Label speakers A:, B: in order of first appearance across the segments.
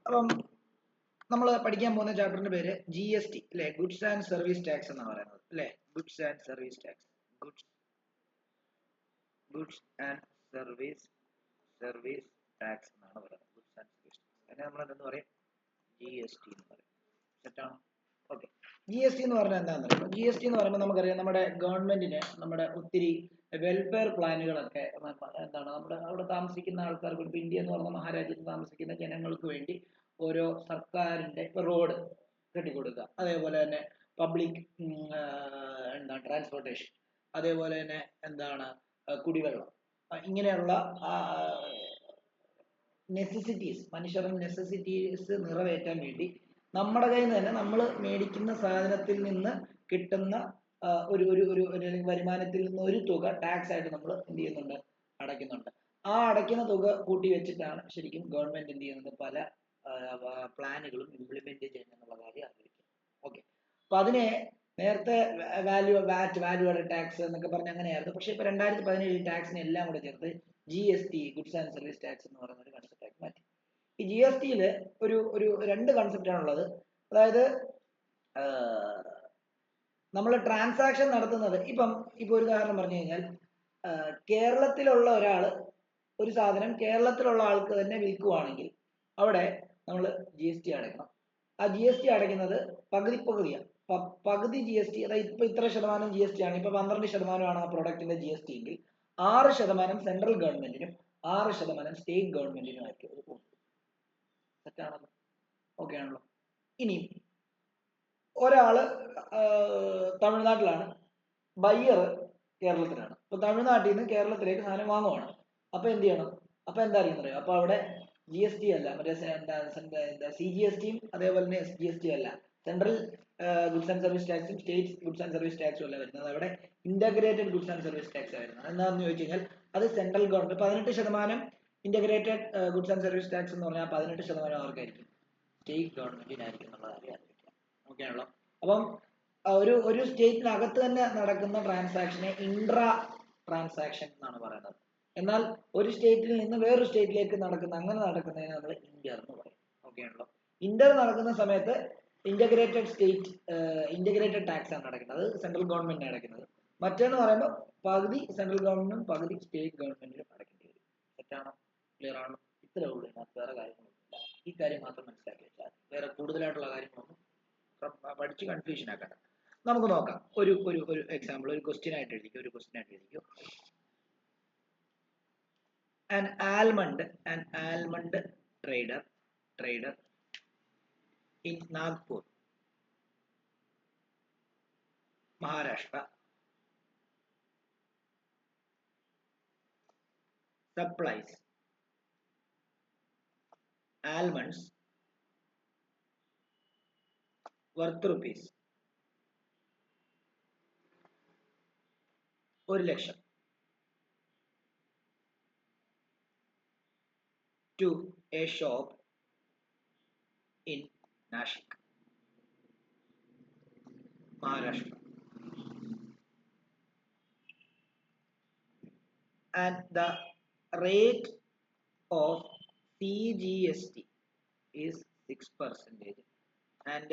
A: അപ്പം നമ്മൾ പഠിക്കാൻ പോകുന്ന ചാപ്റ്ററിന്റെ പേര് GST അല്ലെ, ഗുഡ്സ് ആൻഡ് സർവീസ് ടാക്സ് എന്നാണ് പറയുന്നത് അല്ലെ. Goods and service tax, goods and service tax എന്നാണ് പറയുന്നത്. ഗുഡ്സ് ആൻഡ് സർവീസ് അതിനെ നമ്മൾ എന്തെന്ന് പറയും? GST എന്ന് പറയും. സെറ്റാണോ? ഓക്കെ. GST എന്ന് പറഞ്ഞാൽ എന്താണെന്ന് അറിയാം. GST എന്ന് പറയുമ്പോൾ നമുക്കറിയാം നമ്മുടെ ഗവൺമെന്റിന് നമ്മുടെ ഒത്തിരി വെൽഫെയർ പ്ലാനുകളൊക്കെ എന്താണ് നമ്മുടെ അവിടെ താമസിക്കുന്ന ആൾക്കാർക്ക്, ഇപ്പോൾ ഇന്ത്യ എന്ന് പറഞ്ഞ മഹാരാജ്യത്ത് താമസിക്കുന്ന ജനങ്ങൾക്ക് വേണ്ടി ഓരോ സർക്കാരിന്റെ റോഡ് കെട്ടിക്കൊടുക്കുക, അതേപോലെ തന്നെ പബ്ലിക് എന്താണ് ട്രാൻസ്പോർട്ടേഷൻ, അതേപോലെ തന്നെ എന്താണ് കുടിവെള്ളം, ഇങ്ങനെയുള്ള നെസസിറ്റീസ്, മനുഷ്യരുടെ നെസസിറ്റീസ് നിറവേറ്റാൻ വേണ്ടി നമ്മുടെ കയ്യിൽ നിന്ന് തന്നെ നമ്മൾ മേടിക്കുന്ന സാധനത്തിൽ നിന്ന് കിട്ടുന്ന ഒരു ഒരു ഒരു വരുമാനത്തിൽ നിന്ന് ഒരു തുക ടാക്സ് ആയിട്ട് നമ്മൾ എന്ത് ചെയ്യുന്നുണ്ട്? അടയ്ക്കുന്നുണ്ട്. ആ അടയ്ക്കുന്ന തുക കൂട്ടി വെച്ചിട്ടാണ് ശരിക്കും ഗവൺമെന്റ് എന്ത് ചെയ്യുന്നത്? പല പ്ലാനുകളും ഇംപ്ലിമെന്റ് ചെയ്യുന്നുള്ള കാര്യം അറിയിക്കും. ഓക്കെ. അപ്പൊ അതിനെ നേരത്തെ വാല്യൂ ആഡഡ് ടാക്സ് എന്നൊക്കെ പറഞ്ഞ് അങ്ങനെയായിരുന്നു. പക്ഷെ ഇപ്പൊ 2017 ടാക്സിനെ എല്ലാം കൂടെ ചേർത്ത് GST, goods and service tax എന്ന് പറയുന്ന ഒരു കൺസെപ്റ്റ് ആക്കി മാറ്റി. ഈ GSTയിൽ ഒരു രണ്ട് കൺസെപ്റ്റ് ആണുള്ളത്. അതായത് നമ്മൾ ട്രാൻസാക്ഷൻ നടത്തുന്നത്, ഇപ്പൊ ഒരു ഉദാഹരണം പറഞ്ഞു കഴിഞ്ഞാൽ, കേരളത്തിലുള്ള ഒരാൾ ഒരു സാധനം കേരളത്തിലുള്ള ആൾക്ക് തന്നെ വിൽക്കുവാണെങ്കിൽ അവിടെ നമ്മൾ GST അടയ്ക്കണം. ആ GST അടയ്ക്കുന്നത് പകുതിയാണ്. പകുതി GST, അതായത് ഇപ്പൊ ഇത്ര ശതമാനം GST ആണ്, ഇപ്പൊ 12% ആ പ്രോഡക്റ്റിന്റെ GST എങ്കിൽ 6% സെൻട്രൽ ഗവൺമെന്റിനും 6% സ്റ്റേറ്റ് ഗവൺമെന്റിനും ആയിരിക്കും. തെറ്റാണല്ലോ? ഓക്കെ ആണല്ലോ? ഇനി ഒരാള് തമിഴ്നാട്ടിലാണ്, ബയ്യർ കേരളത്തിലാണ്. അപ്പൊ തമിഴ്നാട്ടിൽ നിന്ന് കേരളത്തിലേക്ക് സാധനം വാങ്ങുവാണ്. അപ്പൊ എന്ത് ചെയ്യണം? അപ്പൊ എന്തായിരിക്കും അറിയാം? അപ്പൊ അവിടെ GST അല്ല, മറ്റേ CGSTയും അതേപോലെ തന്നെ SGST അല്ല, സെൻട്രൽ ഗുഡ്സ് ആൻഡ് സർവീസ് ടാക്സും സ്റ്റേറ്റ് ഗുഡ്സ് ആൻഡ് സർവീസ് ടാക്സും അല്ല വരുന്നത്. അവിടെ integrated goods and service tax വരുന്നത്. എന്താണെന്ന് ചോദിച്ചു കഴിഞ്ഞാൽ അത് central government 18% integrated goods and service tax എന്ന് പറഞ്ഞാൽ 18% ആർക്കായിരിക്കും? സ്റ്റേറ്റ് ഗവൺമെന്റിനായിരിക്കും എന്നുള്ള കാര്യം അറിയിക്കാം. ഓക്കെ ആണല്ലോ? അപ്പം ഒരു സ്റ്റേറ്റിനകത്ത് തന്നെ നടക്കുന്ന ട്രാൻസാക്ഷനെ ഇൻട്രാ ട്രാൻസാക്ഷൻ എന്നാണ് പറയുന്നത്. എന്നാൽ ഒരു സ്റ്റേറ്റിൽ നിന്ന് വേറൊരു സ്റ്റേറ്റിലേക്ക് അങ്ങനെ നടക്കുന്നതിനെ നമ്മൾ ഇന്റർ എന്ന് പറയും. ഓക്കെ ആണല്ലോ? ഇന്റർ നടക്കുന്ന സമയത്ത് ഇന്റഗ്രേറ്റഡ് ടാക്സ് ആണ് നടക്കുന്നത്, അത് സെൻട്രൽ ഗവൺമെന്റിന് അടയ്ക്കുന്നത്. മറ്റേന്ന് പറയുമ്പോൾ പകുതി സെൻട്രൽ ഗവൺമെന്റും പകുതി സ്റ്റേറ്റ് ഗവൺമെന്റിനും അടയ്ക്കേണ്ടി വരും. തെറ്റാണോ? ക്ലിയർ ആണോ? ഇത്രേ ഉള്ളൂ. ഇതിനകത്ത് വേറെ കാര്യങ്ങളൊന്നുമില്ല. ഈ കാര്യം മാത്രം മനസ്സിലാക്കി വെച്ചാൽ വേറെ കൂടുതലായിട്ടുള്ള കാര്യങ്ങളൊന്നും പഠിച്ച് കൺഫ്യൂഷൻ ആക്കണ്ട. നമുക്ക് നോക്കാം. ഒരു എക്സാമ്പിൾ, ഒരു ക്വസ്റ്റ്യൻ ആയിട്ട് എഴുതിക്കോ. An almond trader in Nagpur, Maharashtra, supplies almonds worth rupees 1,00,000 to a shop in Nashik, Maharashtra, and the rate of CGST is 6% and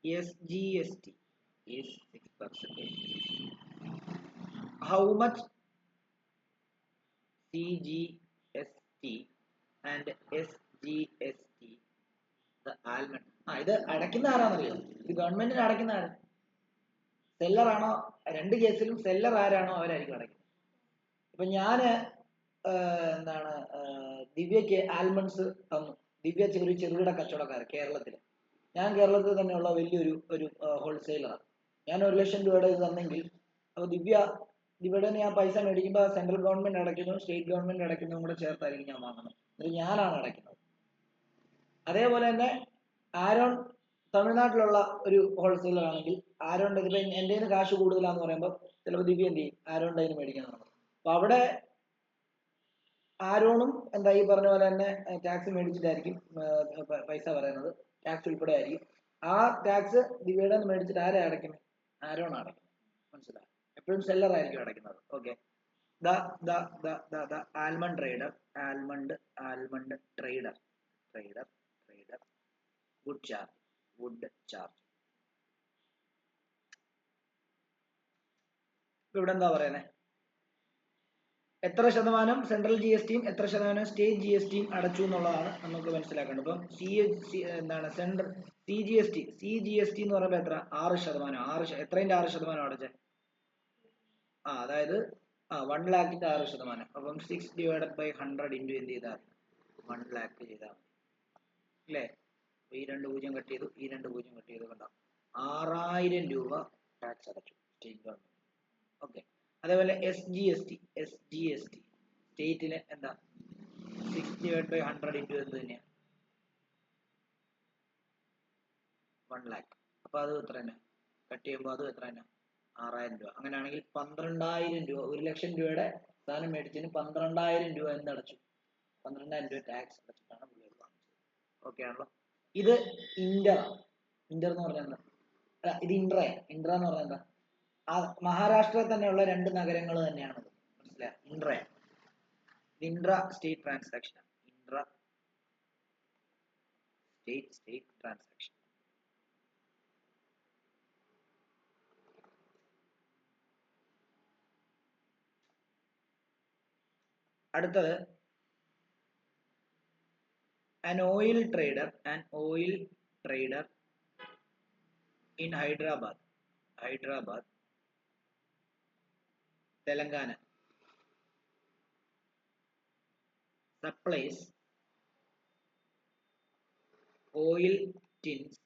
A: SGST is 6%. How much CGST and SGST the almond? ഇത് അടയ്ക്കുന്ന ആരാണെന്നറിയോ? ഇത് ഗവൺമെന്റിന് അടയ്ക്കുന്ന ആര്? Seller ആണോ? രണ്ട് കേസിലും seller ആരാണോ അവരായിരിക്കും അടയ്ക്കുന്നത്. ഇപ്പൊ ഞാന് എന്താണ് ദിവ്യക്ക് ആൽമണ്ട്സ് തന്നു. ദിവ്യ ചെറുകിട കച്ചവടക്കാർ കേരളത്തിൽ. ഞാൻ കേരളത്തിൽ തന്നെയുള്ള വലിയൊരു ഹോൾസെയിലറാണ്. ഞാൻ 1,00,000 രൂപയുടെ ഇത് തന്നെങ്കിൽ, അപ്പൊ ദിവ്യയുടെ ഞാൻ പൈസ മേടിക്കുമ്പോൾ സെൻട്രൽ ഗവൺമെന്റ് അടയ്ക്കുന്നതും സ്റ്റേറ്റ് ഗവൺമെന്റ് അടയ്ക്കുന്നതും കൂടെ ചേർത്തായിരിക്കും ഞാൻ വാങ്ങുന്നത്. എന്നിട്ട് ഞാനാണ് അടയ്ക്കുന്നത്. അതേപോലെ തന്നെ ആരോൺ തമിഴ്നാട്ടിലുള്ള ഒരു ഹോൾസെയിലർ ആണെങ്കിൽ ആരോണ്ട് ഇതിപ്പോ എൻ്റെ കയ്യിൽ കാശ് കൂടുതലാന്ന് പറയുമ്പോൾ ചിലപ്പോൾ ദിവ്യ എന്ത് ചെയ്യും? ആരോണ്ട് അതിന് മേടിക്കാൻ തുടങ്ങും. അപ്പൊ അവിടെ ആരോണും എന്താ ഈ പറഞ്ഞ പോലെ തന്നെ ടാക്സ് മേടിച്ചിട്ടായിരിക്കും പൈസ പറയുന്നത്, ടാക്സ് ഉൾപ്പെടെ ആയിരിക്കും. ആ ടാക്സ് ദിവ്യയുടെ മേടിച്ചിട്ട് ആരെ അടയ്ക്കുന്നത്? ആരോൺ അടയ്ക്കുന്നത്. മനസ്സിലായി? എപ്പോഴും സെല്ലർ ആയിരിക്കും അടയ്ക്കുന്നത്. Okay. Almond trader wood charge. ഇവിടെ എന്താ പറയുന്നത്? എത്ര ശതമാനം സെൻട്രൽ ജി എസ് ടിയും എത്ര ശതമാനം സ്റ്റേറ്റ് ജി എസ് ടിയും അടച്ചു എന്നുള്ളതാണ് നമുക്ക് മനസ്സിലാക്കേണ്ടത്. അപ്പം എന്താണ് central C G S T എന്ന് പറയുമ്പോൾ എത്ര? 6%. എത്രതിന്റെ 6% അടച്ചേ? അതായത് 1 ലാഖിന്റെ 6%. അപ്പം 6/100 ഇൻറ്റു എന്ത് ചെയ്താൽ 1 ലാഖ് ചെയ്താൽ മതി അല്ലേ? ഈ 2 പൂജ്യം കട്ട് ചെയ്തു, ഈ 2 പൂജ്യം കട്ട് ചെയ്തു, കണ്ടോ? 6000 രൂപ ടാക്സ് അടച്ചു സ്റ്റേറ്റ് ഗവൺമെന്റ്. ഓക്കെ. അതേപോലെ എസ് ജി എസ് ടി സ്റ്റേറ്റിന് എന്താ? 6/100 ഇൻറ്റു എന്ത് തന്നെയാണ്? 1 ലാഖ്. അപ്പൊ അത് എത്ര തന്നെ? കട്ട് ചെയ്യുമ്പോൾ അത് എത്ര തന്നെ? 6000 രൂപ. അങ്ങനെയാണെങ്കിൽ 12000 രൂപ, 1,00,000 രൂപയുടെ സാധനം മേടിച്ചതിന് 12000 രൂപ എന്തടച്ചു? 12000 രൂപ ടാക്സ് അടച്ചിട്ടാണ് പുള്ളികൾ വാങ്ങിച്ചത്. ഓക്കെ ആണല്ലോ? ഇത് ഇന്റർ എന്ന് പറഞ്ഞാൽ എന്താ? ഇത് ഇൻട്ര എന്ന് പറഞ്ഞാൽ എന്താ? മഹാരാഷ്ട്രയിൽ തന്നെയുള്ള 2 നഗരങ്ങൾ തന്നെയാണ്. മനസ്സിലായോ? Intra state transaction. Intra state transaction. അടുത്തത് an oil trader in Hyderabad, Telangana supplies oil tins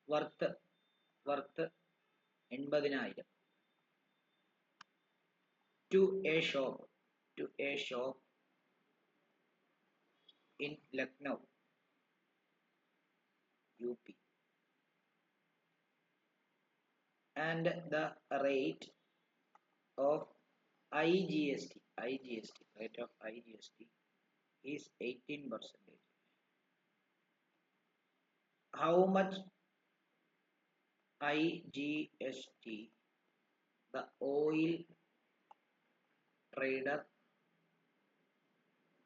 A: worth 80,000 to a shop in Lucknow, UP, and the rate of IGST is 18%. How much IGST the oil trader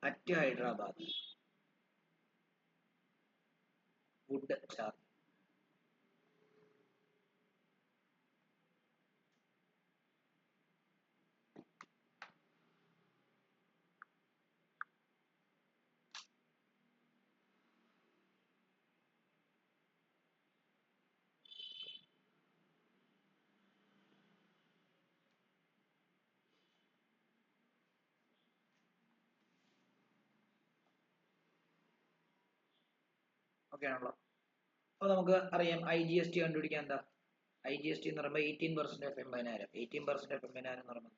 A: at Hyderabad would charge? Okay ആണല്ലോ? അപ്പോൾ നമുക്ക് അറിയാം IGST കണ്ടുപിടിക്കാൻ എന്താ? IGST എന്ന് പറയുമ്പോൾ 18% of 80,000. 18% of 80,000 എന്ന് പറയുമ്പോൾ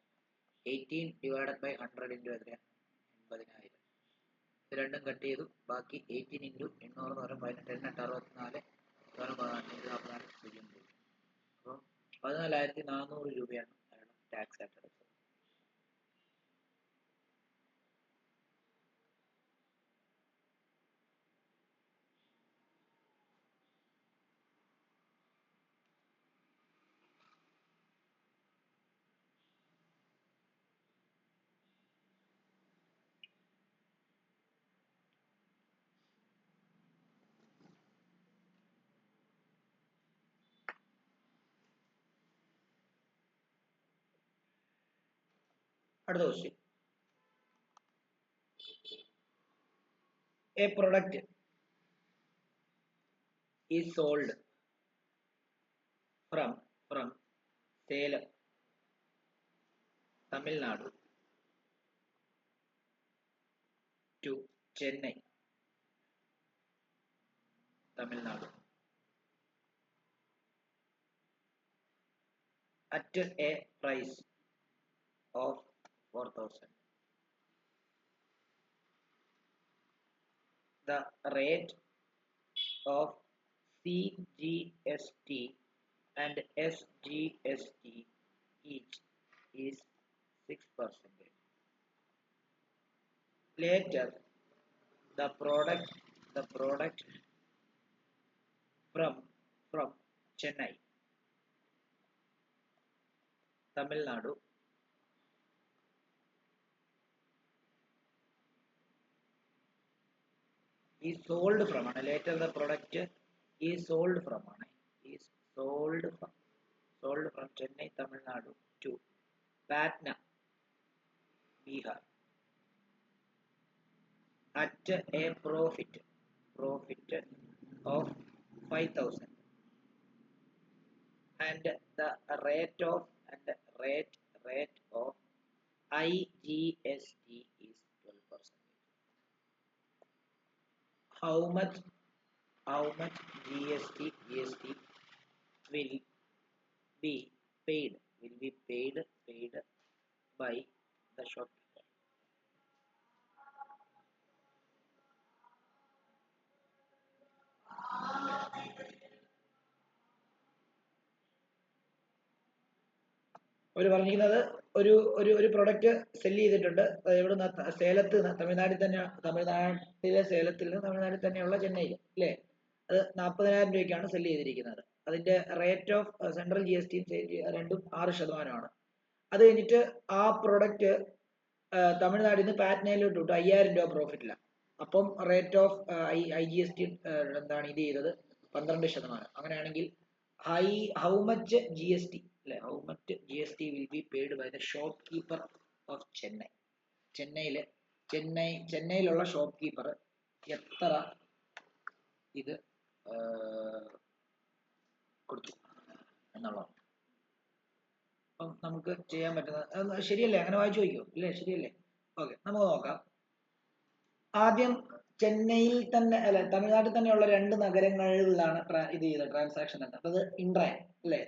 A: 18/100 ഇൻറ്റു എത്രയാണ്? 80,000. ഇത് രണ്ടും കട്ട് ചെയ്തു, ബാക്കി 18 ഇൻറ്റു 800 എന്ന് പറയുമ്പോൾ 18/8 64 അപ്പോൾ 14,400 രൂപയാണ് ടാക്സ് ആയിട്ട് അടച്ചത്. അടുത്ത question. A product is sold from Salem, Tamil Nadu to Chennai, Tamil Nadu at a price of 4,000. The rate of CGST and SGST each is 6%. Later, the product from Chennai, Tamil Nadu is sold from ആണ്. later the product is sold from ആണ്. is sold from Chennai, Tamil Nadu to Patna, Bihar at a profit of 5,000 and the rate of IGST is 12%. How much GST will be paid by the shopkeeper? അവർ പറഞ്ഞിരിക്കുന്നത് ഒരു product cell ചെയ്തിട്ടുണ്ട്. എവിടെ സേലത്ത് തമിഴ്നാട്ടിലെ സേലത്തിൽ നിന്ന് തമിഴ്നാട്ടിൽ തന്നെയുള്ള ചെന്നൈയിൽ അല്ലേ, അത് 40,000 രൂപയ്ക്കാണ് സെല് ചെയ്തിരിക്കുന്നത്. അതിന്റെ റേറ്റ് ഓഫ് സെൻട്രൽ GST രണ്ടും 6%. അത് കഴിഞ്ഞിട്ട് ആ പ്രൊഡക്റ്റ് തമിഴ്നാട്ടിൽ നിന്ന് പാറ്റ്നയിലോട്ട് വിട്ടു 5,000 രൂപ പ്രോഫിറ്റില്ല. അപ്പം റേറ്റ് ഓഫ് IGST എന്താണ് ഇത് ചെയ്തത് 12%. അങ്ങനെയാണെങ്കിൽ how much GST അല്ലെ, how much GST will be paid by the shopkeeper of Chennai? ചെന്നൈയിലുള്ള ഷോപ്പ്കീപ്പർ എത്ര ഇത് കൊടുത്തു എന്നുള്ളതാണ്. അപ്പം നമുക്ക് ചെയ്യാൻ പറ്റുന്നത് ശരിയല്ലേ? അങ്ങനെ വായിച്ചു നോക്കിയോ? ഇല്ലേ, ശരിയല്ലേ? ഓക്കെ, നമുക്ക് നോക്കാം. ആദ്യം ചെന്നൈയിൽ തന്നെ അല്ലെ തമിഴ്നാട്ടിൽ തന്നെയുള്ള 2 നഗരങ്ങളിലാണ് ഇത് ചെയ്ത ട്രാൻസാക്ഷൻ നടത്തുന്നത്. അത് ഇൻട്രാ അല്ലേ.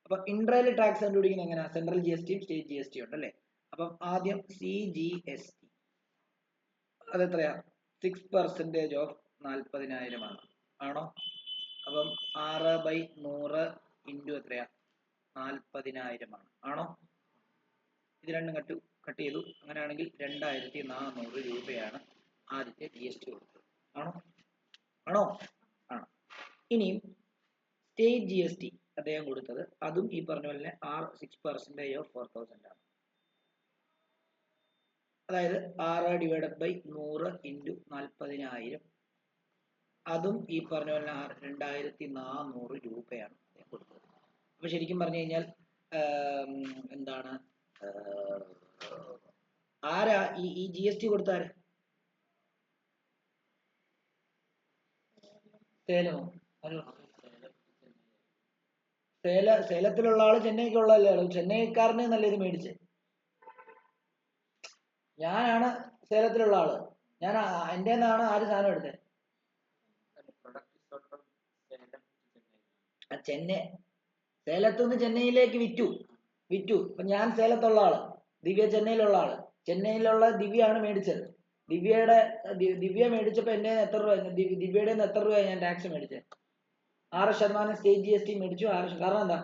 A: അപ്പൊ ഇൻട്രയിൽ ടാക്സ് കണ്ടുപിടിക്കുന്നത് എങ്ങനെയാ? സെൻട്രൽ GSTയും സ്റ്റേറ്റ് GST ഉണ്ട് അല്ലേ. അപ്പം ആദ്യം CGST അതെത്രയാ? 6% ഓഫ് 40,000 ആണ്. ആണോ? അപ്പം 6/100 ഇൻറ്റു എത്രയാ? 40,000 ആണ്. ആണോ? ഇത് രണ്ടും കട്ട് ചെയ്തു. അങ്ങനെയാണെങ്കിൽ 2,400 രൂപയാണ് ആദ്യത്തെ GST കൊടുത്തത്. ആണോ? ആണ്. ഇനിയും സ്റ്റേറ്റ് GST അദ്ദേഹം കൊടുത്തത് അതും ഈ പറഞ്ഞ പോലെ 6% ഓഫ് 4,000 ആണ്. അതായത് 6/100 ഇൻറ്റു 40,000 അതും ഈ പറഞ്ഞ പോലെ 2,400 രൂപയാണ് അദ്ദേഹം കൊടുത്തത്. അപ്പൊ ശരിക്കും പറഞ്ഞു കഴിഞ്ഞാൽ എന്താണ് ആരാ ഈ GST കൊടുത്താര്? സേലമോ? സേലത്തിലുള്ള ആള് ചെന്നൈക്കുള്ളല്ലേ? ചെന്നൈക്കാരനെ നല്ല ഇത് മേടിച്ചേ. ഞാനാണ് സേലത്തിലുള്ള ആള്. ഞാൻ എന്റെ നിന്നാണ് ആര് സാധനം എടുത്തത്? ചെന്നൈ സേലത്തുനിന്ന് ചെന്നൈയിലേക്ക് വിറ്റു. അപ്പൊ ഞാൻ സേലത്തുള്ള ആള്, ദിവ്യ ചെന്നൈയിലുള്ള ആള്. ചെന്നൈയിലുള്ള ദിവ്യയാണ് മേടിച്ചത്. ദിവ്യ മേടിച്ചപ്പോ എന്റെ എത്ര രൂപ? ദിവ്യയുടെ എത്ര രൂപ ഞാൻ ടാക്സ് മേടിച്ചത്? 6% സ്റ്റേറ്റ് GST മേടിച്ചു. 6. കാരണം എന്താ?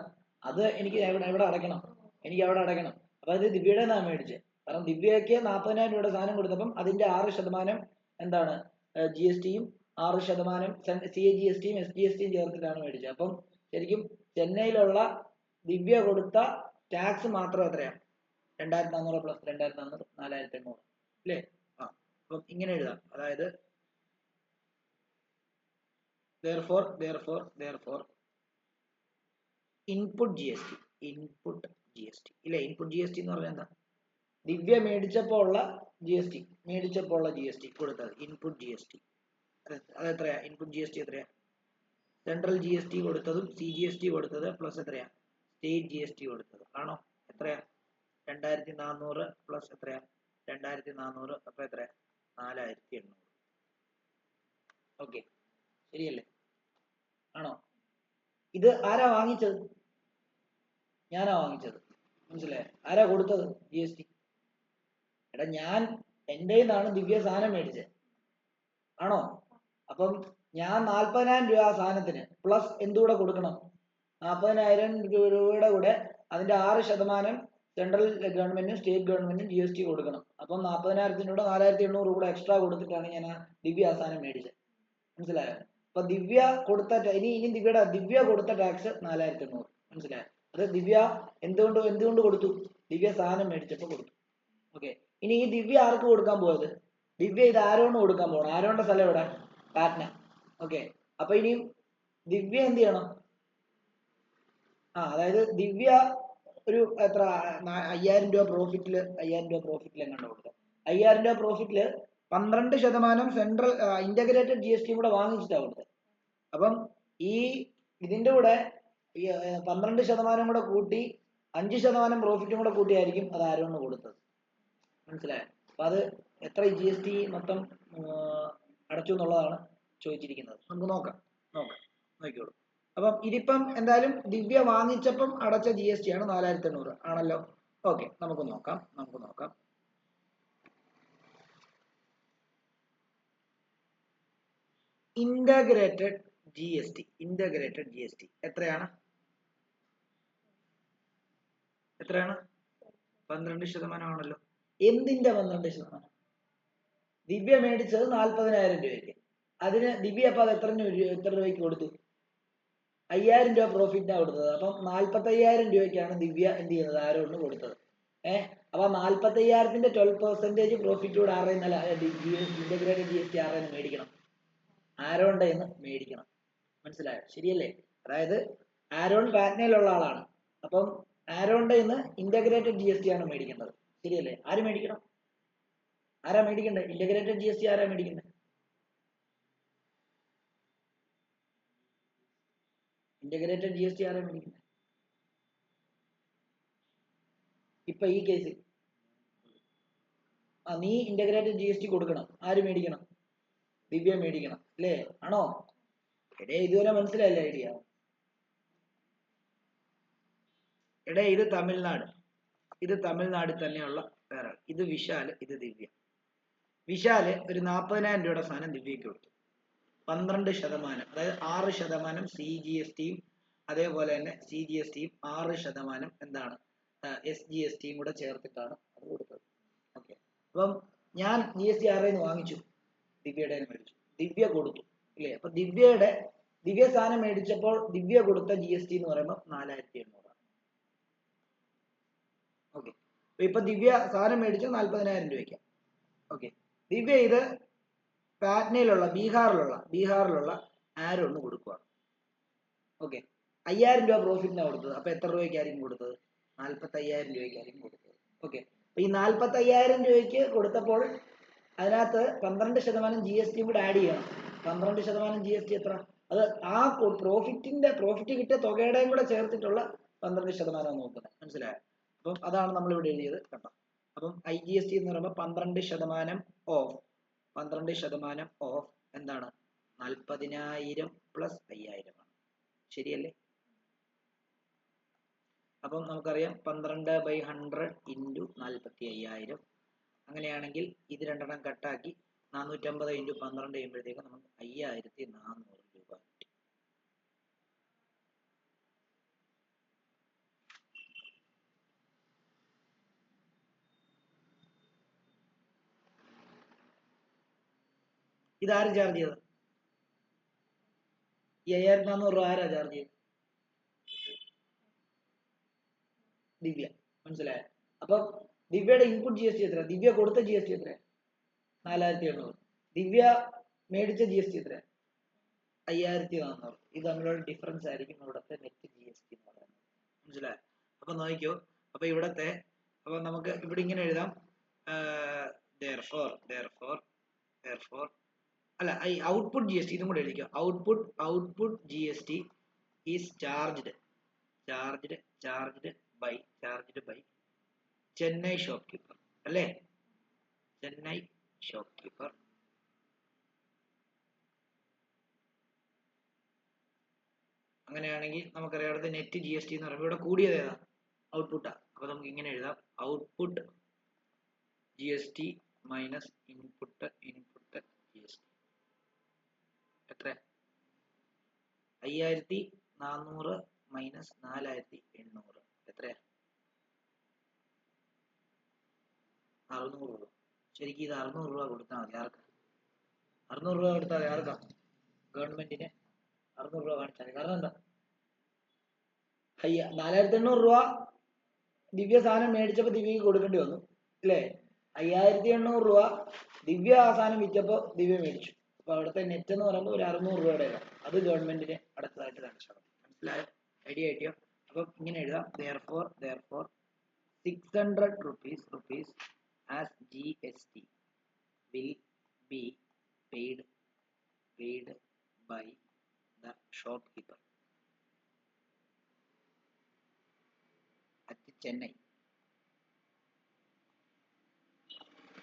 A: അത് എനിക്ക് എവിടെ അടയ്ക്കണം? എനിക്ക് അവിടെ അടയ്ക്കണം. അപ്പൊ അത് ദിവ്യയുടെ നിന്നാണ് മേടിച്ചത്. കാരണം ദിവ്യയ്ക്ക് 40,000 രൂപയുടെ സാധനം കൊടുത്തപ്പം അതിന്റെ 6% എന്താണ് GSTയും 6% CGSTയും SGSTയും ചേർത്തിട്ടാണ് മേടിച്ചത്. അപ്പം ശരിക്കും ചെന്നൈയിലുള്ള ദിവ്യ കൊടുത്ത ടാക്സ് മാത്രം എത്രയാണ്? 2,400 പ്ലസ് 2,400 4,800 അല്ലേ? അപ്പം ഇങ്ങനെ എഴുതാം. അതായത് therefore input GST ഇല്ലേ? ഇൻപുട്ട് GST എന്ന് പറഞ്ഞാൽ എന്താ? ദിവ്യ മേടിച്ചപ്പോൾ ഉള്ള GST കൊടുത്തത് ഇൻപുട്ട് GST. അതെത്രയാ? ഇൻപുട്ട് GST എത്രയാ? സെൻട്രൽ GST കൊടുത്തതും CGST കൊടുത്തത് പ്ലസ് എത്രയാ? സ്റ്റേറ്റ് GST കൊടുത്തത്. ആണോ? എത്രയാ? 2,400 പ്ലസ് എത്രയാ? 2,400 അപ്പൊ എത്രയാ? 4,800. ഓക്കെ, ശരിയല്ലേ? ആണോ? ഇത് ആരാ വാങ്ങിച്ചത്? ഞാനാ വാങ്ങിച്ചത്. മനസ്സിലായോ? ആരാ കൊടുത്തത് GST? എടാ ഞാൻ എന്റെ നിന്നാണ് ദിവ്യ സാധനം മേടിച്ചത്. ആണോ? അപ്പം ഞാൻ 40,000 രൂപ സാധനത്തിന് പ്ലസ് എന്തുകൂടെ കൊടുക്കണം? 40,000 രൂപയുടെ കൂടെ അതിന്റെ 6% സെൻട്രൽ ഗവൺമെന്റും സ്റ്റേറ്റ് ഗവൺമെന്റും GST കൊടുക്കണം. അപ്പം 40,000 4,800 കൂടെ എക്സ്ട്രാ കൊടുത്തിട്ടാണ് ഞാൻ ആ ദിവ്യ സാധനം മേടിച്ചത്. മനസ്സിലായോ? അപ്പൊ ദിവ്യ കൊടുത്ത ഇനി ദിവ്യ കൊടുത്ത ടാക്സ് 4,800. മനസ്സിലായോ? അത് ദിവ്യ എന്തുകൊണ്ട് കൊടുത്തു? ദിവ്യ സാധനം മേടിച്ചപ്പോ കൊടുത്തു. ഓക്കെ, ഇനി ഈ ദിവ്യ ആർക്ക് കൊടുക്കാൻ പോയത്? ദിവ്യ ഇത് ആരോണ് കൊടുക്കാൻ പോകണം. ആരോന്റെ സ്ഥലം എവിടെ? പാറ്റ്ന. ഓക്കെ, അപ്പൊ ഇനിയും ദിവ്യ എന്ത് ചെയ്യണം? അതായത് ദിവ്യ ഒരു എത്ര 5000 രൂപ പ്രോഫിറ്റില്, 5000 രൂപ പ്രോഫിറ്റിൽ എങ്ങാണ്ട് കൊടുത്തത്. 5000 രൂപ പ്രോഫിറ്റില് 12% സെൻട്രൽ ഇന്റഗ്രേറ്റഡ് GST കൂടെ വാങ്ങിച്ചിട്ടാണ് കൊടുത്തത്. അപ്പം ഈ ഇതിന്റെ കൂടെ ഈ 12% കൂടെ കൂട്ടി 5% പ്രോഫിറ്റും കൂടെ കൂട്ടിയായിരിക്കും അത് ആരോണ് കൊടുത്തത്. മനസ്സിലായോ? അപ്പൊ അത് എത്ര GST മൊത്തം അടച്ചു എന്നുള്ളതാണ് ചോദിച്ചിരിക്കുന്നത്. നമുക്ക് നോക്കാം നോക്കിക്കോളൂ. അപ്പം ഇതിപ്പം എന്തായാലും ദിവ്യ വാങ്ങിച്ചപ്പം അടച്ച GST ആണ് 4800 ആണല്ലോ. ഓക്കെ, നമുക്ക് നോക്കാം. ഇന്റഗ്രേറ്റഡ് GST എത്രയാണ്? 12% ആണല്ലോ. എന്തിന്റെ 12%? ദിവ്യ മേടിച്ചത് 40,000 രൂപയ്ക്ക്. അതിന് ദിവ്യ അപ്പൊ അത് എത്ര രൂപയ്ക്ക് കൊടുത്തു? 5000 രൂപ പ്രോഫിറ്റാണ് കൊടുത്തത്. അപ്പം 45,000 രൂപയ്ക്കാണ് ദിവ്യ എന്ത് ചെയ്യുന്നത്? ആരോണ് കൊടുത്തത്. അപ്പൊ 45,000ന്റെ 12% പ്രോഫിറ്റ് കൂടെ ആരെന്നല്ല ഇന്റഗ്രേറ്റഡ് GST ആരെന്ന് മേടിക്കണം? ആരോണിന്റെ നിന്ന് മേടിക്കണം. മനസ്സിലായോ? ശരിയല്ലേ? അതായത് ആരോൺ പാറ്റ്നയിലുള്ള ആളാണ്. അപ്പം ആരോണിന്റെ നിന്ന് ഇന്റഗ്രേറ്റഡ് GST ആണ് മേടിക്കേണ്ടത്. ശരിയല്ലേ? ആര് മേടിക്കണം? ആരാ മേടിക്കണ്ടേ? ഇന്റഗ്രേറ്റഡ് GST ആരാ മേടിക്കണ്ടേ? ഇന്റഗ്രേറ്റഡ് GST ആരാ മേടിക്കുന്നത്? ഇപ്പൊ ഈ കേസിൽ നീ ഇന്റഗ്രേറ്റഡ് GST കൊടുക്കണം. ആര് മേടിക്കണം? ദിവ്യ മേടിക്കണം അല്ലേ? ആണോ? ഇതുവരെ മനസ്സിലായില്ല ഐഡിയ? ഇത് തമിഴ്നാട് തന്നെയുള്ള വേറെ. ഇത് വിശാല്, ഇത് ദിവ്യ. വിശാല് ഒരു 40,000 രൂപയുടെ സാധനം ദിവ്യക്ക് കൊടുത്തു. 12%, അതായത് 6% CGSTയും അതേപോലെ തന്നെ CGSTയും 6% എന്താണ് SGSTയും കൂടെ ചേർത്തിട്ടാണ് അത് കൊടുത്തത്. ഓക്കെ, അപ്പം ഞാൻ GST ആരെന്ന് വാങ്ങിച്ചു? ദിവ്യയുടെ മേടിച്ചു. ദിവ്യ കൊടുത്തു ഇല്ലേ? അപ്പൊ ദിവ്യ സാധനം മേടിച്ചപ്പോൾ ദിവ്യ കൊടുത്ത GST എന്ന് പറയുമ്പോൾ 4800. ഓക്കെ, ഇപ്പൊ ദിവ്യ സാധനം മേടിച്ച 40,000 രൂപയ്ക്ക്. ഓക്കെ, ദിവ്യ ഇത് പാറ്റ്നയിലുള്ള ബീഹാറിലുള്ള ആരോണ് കൊടുക്കുകയാണ്. ഓക്കെ, 5000 രൂപ പ്രോഫിറ്റിനാണ് കൊടുത്തത്. അപ്പൊ എത്ര രൂപയ്ക്കായിരിക്കും കൊടുത്തത്? 45,000 രൂപയ്ക്കായിരിക്കും കൊടുത്തത്. ഓക്കെ, അപ്പൊ ഈ 45,000 രൂപയ്ക്ക് കൊടുത്തപ്പോൾ അതിനകത്ത് 12% GST കൂടെ ആഡ് ചെയ്യണം. 12% GST എത്ര? അത് ആ പ്രോഫിറ്റ് കിട്ടിയ തുകയുടെയും കൂടെ ചേർത്തിട്ടുള്ള 12% നോക്കുന്നത്. മനസ്സിലായോ? അപ്പം അതാണ് നമ്മൾ ഇവിടെ എഴുതിയത്. കണ്ടോ? അപ്പം IGST എന്ന് പറയുമ്പോൾ 12% ഓഫ് എന്താണ്? 40,000 പ്ലസ് 5,000 ആണ്. ശരിയല്ലേ? അപ്പം നമുക്കറിയാം 12/100 ഇൻറ്റു 45,000. അങ്ങനെയാണെങ്കിൽ ഇത് രണ്ടെണ്ണം കട്ടാക്കി 450 ഇൻറ്റു 12 ചെയ്യുമ്പോഴത്തേക്കും നമുക്ക് 5,400 രൂപ കിട്ടി. ഇതാര് ചാർജ് ചെയ്തത്? ഈ 5,400 രൂപ ആരാ ചാർജ് ചെയ്തത്? ദിവ്യ. മനസ്സിലായോ? അപ്പൊ ദിവ്യയുടെ ഇൻപുട്ട് GST എത്ര? ദിവ്യ കൊടുത്ത GST എത്ര? 4,800. ദിവ്യ മേടിച്ച GST എത്ര? 5,400. ഇത് തമ്മിലുള്ള ഡിഫറൻസ് ആയിരിക്കും ഇവിടുത്തെ നെറ്റ് GST എന്ന് പറയുന്നത്. മനസ്സിലായോ? അപ്പൊ നോക്കിക്കോ. അപ്പൊ ഇവിടത്തെ അപ്പൊ നമുക്ക് ഇവിടെ ഇങ്ങനെ എഴുതാം. therefore അല്ല, ഈ ഔട്ട്പുട്ട് GST ഇതും കൂടെ എഴുതിക്കോ. Output GST is charged by Chennai shopkeeper അല്ലേ? ചെന്നൈ ഷോപ്കീപ്പർ അങ്ങനെയാണെങ്കിൽ നമുക്കറിയാം അടുത്ത നെറ്റ് GST എന്ന് പറയുമ്പോൾ ഇവിടെ കൂടിയത് ഏതാ? ഔട്ട്പുട്ടാ. അപ്പൊ നമുക്ക് ഇങ്ങനെ എഴുതാം. Output GST minus input GST എത്ര? 5,400 മൈനസ് 4,800 എത്രയാ? 600 രൂപ. ശരിക്കും ഇത് 600 രൂപ കൊടുത്താൽ മതി. ആർക്കാ 600 രൂപ കൊടുത്താൽ മതി? ആർക്കാ? ഗവൺമെന്റിന് 600 രൂപ കാണിച്ചാൽ മതി. കാരണം എന്താ? 4,800 രൂപ ദിവ്യ സാധനം മേടിച്ചപ്പോൾ ദിവ്യക്ക് കൊടുക്കേണ്ടി വന്നു അല്ലേ? 5,800 രൂപ ദിവ്യ ആ സാധനം വിറ്റപ്പോൾ ദിവ്യ മേടിച്ചു. അപ്പൊ അവിടുത്തെ നെറ്റ് എന്ന് പറയുമ്പോൾ ഒരു 600 രൂപയുടെ അത് ഗവൺമെന്റിന് അടുത്തതായിട്ട് കാണിച്ചാൽ മനസ്സിലായോ? ഐഡിയ കിട്ടിയോ? അപ്പൊ ഇങ്ങനെ എഴുതാം, therefore 600 rupees as GST will be paid by the shopkeeper at Chennai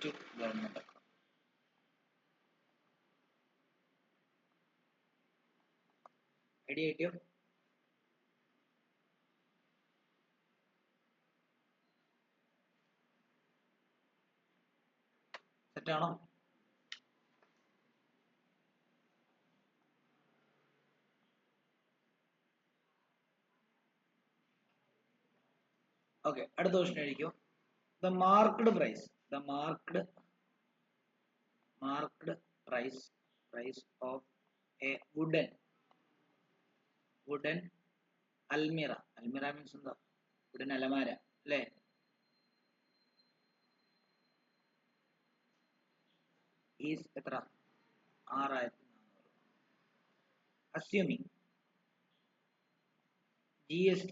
A: to government account. Idea കിട്ടിയോ? സെറ്റ് ആണോ? ഓക്കെ, അടുത്ത ക്വസ്റ്റ്യൻ ആയിരിക്കും. The marked price of a wooden almirah means എന്താ? wooden അലമാര അല്ലേ? is എത്ര? 6400. assuming GST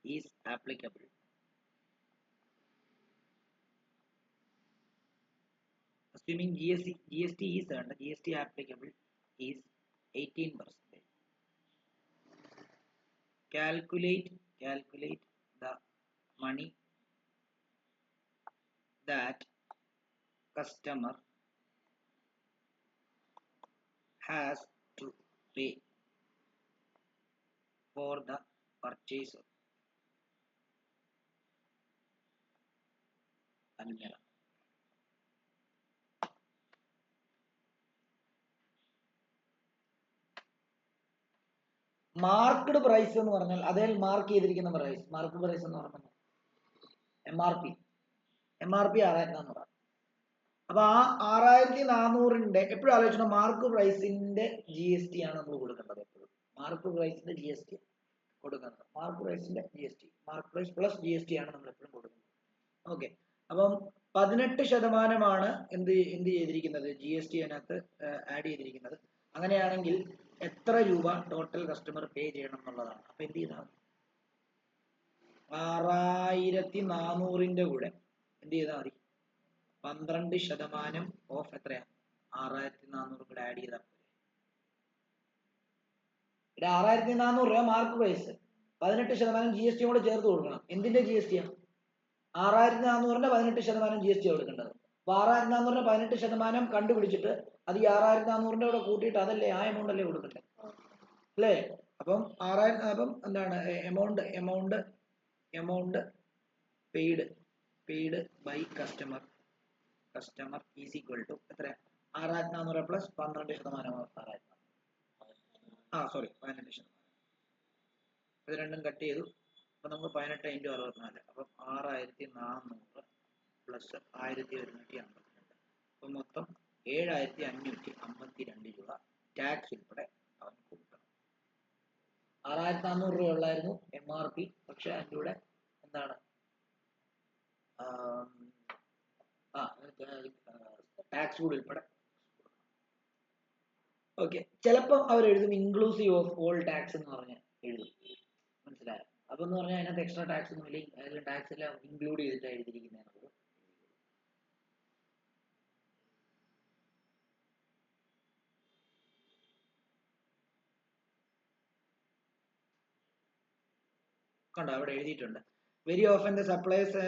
A: is applicable GST applicable is 18%. Calculate the money that customer has to pay for the purchase of almirah. Marked price എന്ന് പറഞ്ഞാൽ അതേ mark ചെയ്തിരിക്കുന്ന price. Mark price എന്ന് പറഞ്ഞാൽ MRP 6400. അപ്പൊ ആ 6400ന്റെ എപ്പോഴും ആലോചിക്കണം, മാർക്ക് പ്രൈസിന്റെ GST ആണ് നമ്മൾ കൊടുക്കേണ്ടത്. എപ്പോഴും മാർക്ക് പ്രൈസിന്റെ GST കൊടുക്കുന്നത്. മാർക്ക് പ്രൈസിന്റെ GST, mark price plus GST ആണ് നമ്മൾ എപ്പോഴും കൊടുക്കുന്നത്. ഓക്കെ, അപ്പം 18% എന്ത് ചെയ്തിരിക്കുന്നത്, GST അതിനകത്ത് ആഡ് ചെയ്തിരിക്കുന്നത്. അങ്ങനെയാണെങ്കിൽ എത്ര രൂപ ടോട്ടൽ കസ്റ്റമർ പേ ചെയ്യണം എന്നുള്ളതാണ്. അപ്പൊ എന്ത് ചെയ്താൽ 6400ന്റെ കൂടെ എന്ത് ചെയ്താൽ മതി, 12% ഓഫ് എത്രയാ, 6400 കൂടെ ആഡ് ചെയ്താൽ പോലെ. 6400 രൂപ മാർക്ക് പ്രൈസ്, 18% GST കൂടെ ചേർത്ത് കൊടുക്കണം. എന്തിന്റെ GST ആണ്? 6400ന്റെ 18% GST കൊടുക്കേണ്ടത്. അപ്പൊ 6400ന്റെ 18% കണ്ടുപിടിച്ചിട്ട് അത് ഈ 6400ന്റെ കൂടെ കൂട്ടിയിട്ട് അതല്ലേ ആ എമൗണ്ട് അല്ലേ കൊടുക്കണ്ടേ, അല്ലേ? അപ്പം 6000, അപ്പം എന്താണ് amount paid by customer is equal to എത്ര, 6400 പ്ലസ് 12%. സോറി 18%. ഇത് രണ്ടും കട്ട് ചെയ്തു. അപ്പൊ നമുക്ക് 18 × 64, അപ്പം 6400 പ്ലസ് 1152. അപ്പൊ മൊത്തം 7552 രൂപ ടാക്സ് ഉൾപ്പെടെ അവൻ കൊടുക്കണം. 6400 രൂപ ഉള്ളായിരുന്നു MRP, പക്ഷെ അതിൻ്റെ കൂടെ എന്താണ് ടാക്സ് കൂടി ഉൾപ്പെടെ. ഓക്കെ, ചിലപ്പോൾ അവർ എഴുതും ഇൻക്ലൂസീവ് ഓഫ് ഓൾ ടാക്സ് എന്ന് പറഞ്ഞ് എഴുതും, മനസ്സിലായോ? അപ്പൊ എന്ന് പറഞ്ഞാൽ അതിനകത്ത് എക്സ്ട്രാ ടാക്സ് ഒന്നും ഇല്ല, അതിൽ ടാക്സ് എല്ലാം ഇൻക്ലൂഡ് ചെയ്തിട്ട് എഴുതിയിരിക്കുന്നതാണ്. കണ്ടോ, അവിടെ എഴുതിയിട്ടുണ്ട്. Very often the suppliers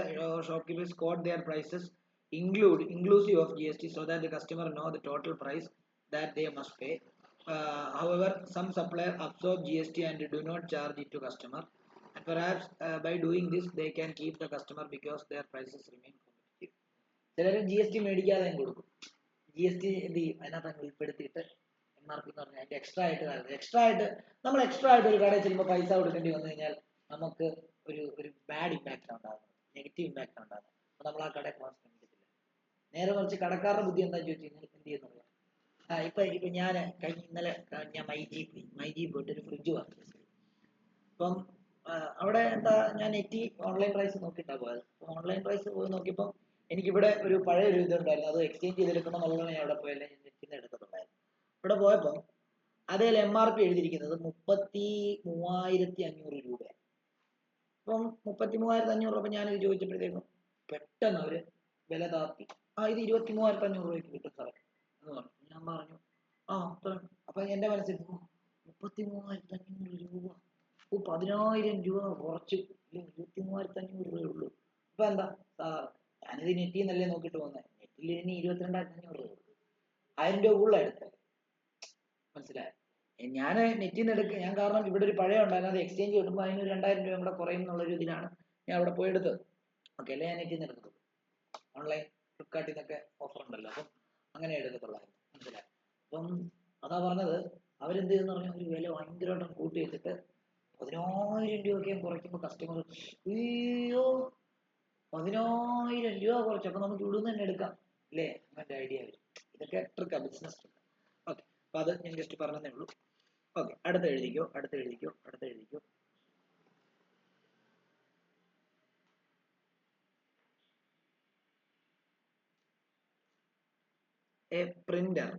A: shopkeepers quote their prices inclusive of GST so that the customer know the total price that they must pay. However, some suppliers absorb GST and do not charge it to customer, and perhaps by doing this they can keep the customer because their prices remain competitive. ചിലർ GST മേടിക്കാതെ കൊടുക്കും. GST എന്ത് ചെയ്യും, അതിനകത്ത് ഉൾപ്പെടുത്തിയിട്ട് MRP എന്ന് പറഞ്ഞാൽ അതിന്റെ extra ആയിട്ട് നമ്മൾ എക്സ്ട്രാ ആയിട്ട് ഒരു കടയിൽ ചെല്ലുമ്പോൾ പൈസ കൊടുക്കേണ്ടി വന്നു കഴിഞ്ഞാൽ നമുക്ക് ഒരു ബാഡ് ഇമ്പാക്ട് ഉണ്ടാകുന്നത്, നെഗറ്റീവ് ഇമ്പാക്ട് ഉണ്ടാകുന്നത്. അപ്പൊ നമ്മൾ ആ കടയിൽ പോകാൻ ശ്രമിക്കത്തില്ല. നേരെ മറിച്ച് കടക്കാരുടെ ബുദ്ധി എന്താ ചോദിച്ചു കഴിഞ്ഞാൽ എന്ത് ചെയ്യുന്നത്, ഇപ്പൊ ഞാൻ ഇന്നലെ ഞാൻ മൈജി പോയിട്ട് ഒരു ഫ്രിഡ്ജ് വാങ്ങി. അപ്പം അവിടെ എന്താ, ഞാൻ ഓൺലൈൻ പ്രൈസ് നോക്കിയിട്ടാണ് പോയത്. ഓൺലൈൻ പ്രൈസ് പോയി നോക്കിയപ്പോൾ എനിക്കിവിടെ ഒരു പഴയ ഒരു ഇതുണ്ടായിരുന്നു, അത് എക്സ്ചേഞ്ച് ചെയ്തെടുക്കണം എന്നുള്ളതാണ് ഞാൻ അവിടെ പോയല്ലേ ഞാൻ നെറ്റിൽ നിന്ന് എടുക്കത്തുണ്ടായിരുന്നു. ഇവിടെ പോയപ്പോൾ അതേ MRP എഴുതിയിരിക്കുന്നത് 33,500 രൂപ. അപ്പം 33,500 രൂപ ഞാനിത് ചോദിച്ചപ്പോഴത്തേക്കും പെട്ടെന്ന് അവര് വില താത്തി, ഇത് 23,500 രൂപയ്ക്ക് കിട്ടും സാറേ എന്ന് പറഞ്ഞു. ഞാൻ പറഞ്ഞു അത്ര. അപ്പൊ എന്റെ മനസ്സിൽ 33,500 രൂപ, 10,000 രൂപ കുറച്ച്, 23,500 രൂപയുള്ളൂ. ഇപ്പൊ എന്താ സാർ, ഞാനിത് നെറ്റിൽ നിന്നല്ലേ നോക്കിട്ട് പോകുന്നത്, നെറ്റിൽ ഇനി 22,500 രൂപ, 1,000 രൂപ കൂടുതലാണ് എടുത്തത്. മനസ്സിലായോ? ഞാൻ നെറ്റിൽ നിന്ന് എടുക്കുക, ഞാൻ കാരണം ഇവിടെ ഒരു പഴയ ഉണ്ടായിരുന്നു, അത് എക്സ്ചേഞ്ച് കിട്ടുമ്പോൾ അതിന് 2,000 രൂപ കൂടെ കുറയും എന്നുള്ളൊരു ഇതിലാണ് ഞാൻ അവിടെ പോയി എടുത്തത്. ഓക്കെ അല്ലേ, ഞാൻ നെറ്റിൽ നിന്ന് എടുത്തത്. ഓൺലൈൻ ഫ്ലിപ്കാർട്ടിൽ നിന്നൊക്കെ ഓഫർ ഉണ്ടല്ലോ, അപ്പം അങ്ങനെ എടുക്കത്തുള്ളായിരുന്നു. മനസ്സിലായി? അപ്പം അതാ പറഞ്ഞത്, അവരെന്ത് ചെയ്തെന്ന് പറഞ്ഞാൽ ഒരു വില ഭയങ്കരമായിട്ടും കൂട്ടി വെച്ചിട്ട് 10,000 രൂപയ്ക്ക് കുറയ്ക്കുമ്പോൾ കസ്റ്റമർ അയ്യോ 10,000 രൂപ കുറച്ച്, അപ്പൊ നമുക്ക് ഇവിടുന്ന് തന്നെ എടുക്കാം അല്ലേ, അങ്ങനത്തെ ഐഡിയ വരും. ഇതൊക്കെ ട്രിക്കാ, ബിസിനസ് ട്രിക്ക്. ഓക്കെ, അപ്പൊ അത് ഞാൻ ജസ്റ്റ് പറഞ്ഞതേ ഉള്ളൂ. ഓക്കെ, അടുത്ത എഴുതിക്കോ. A printer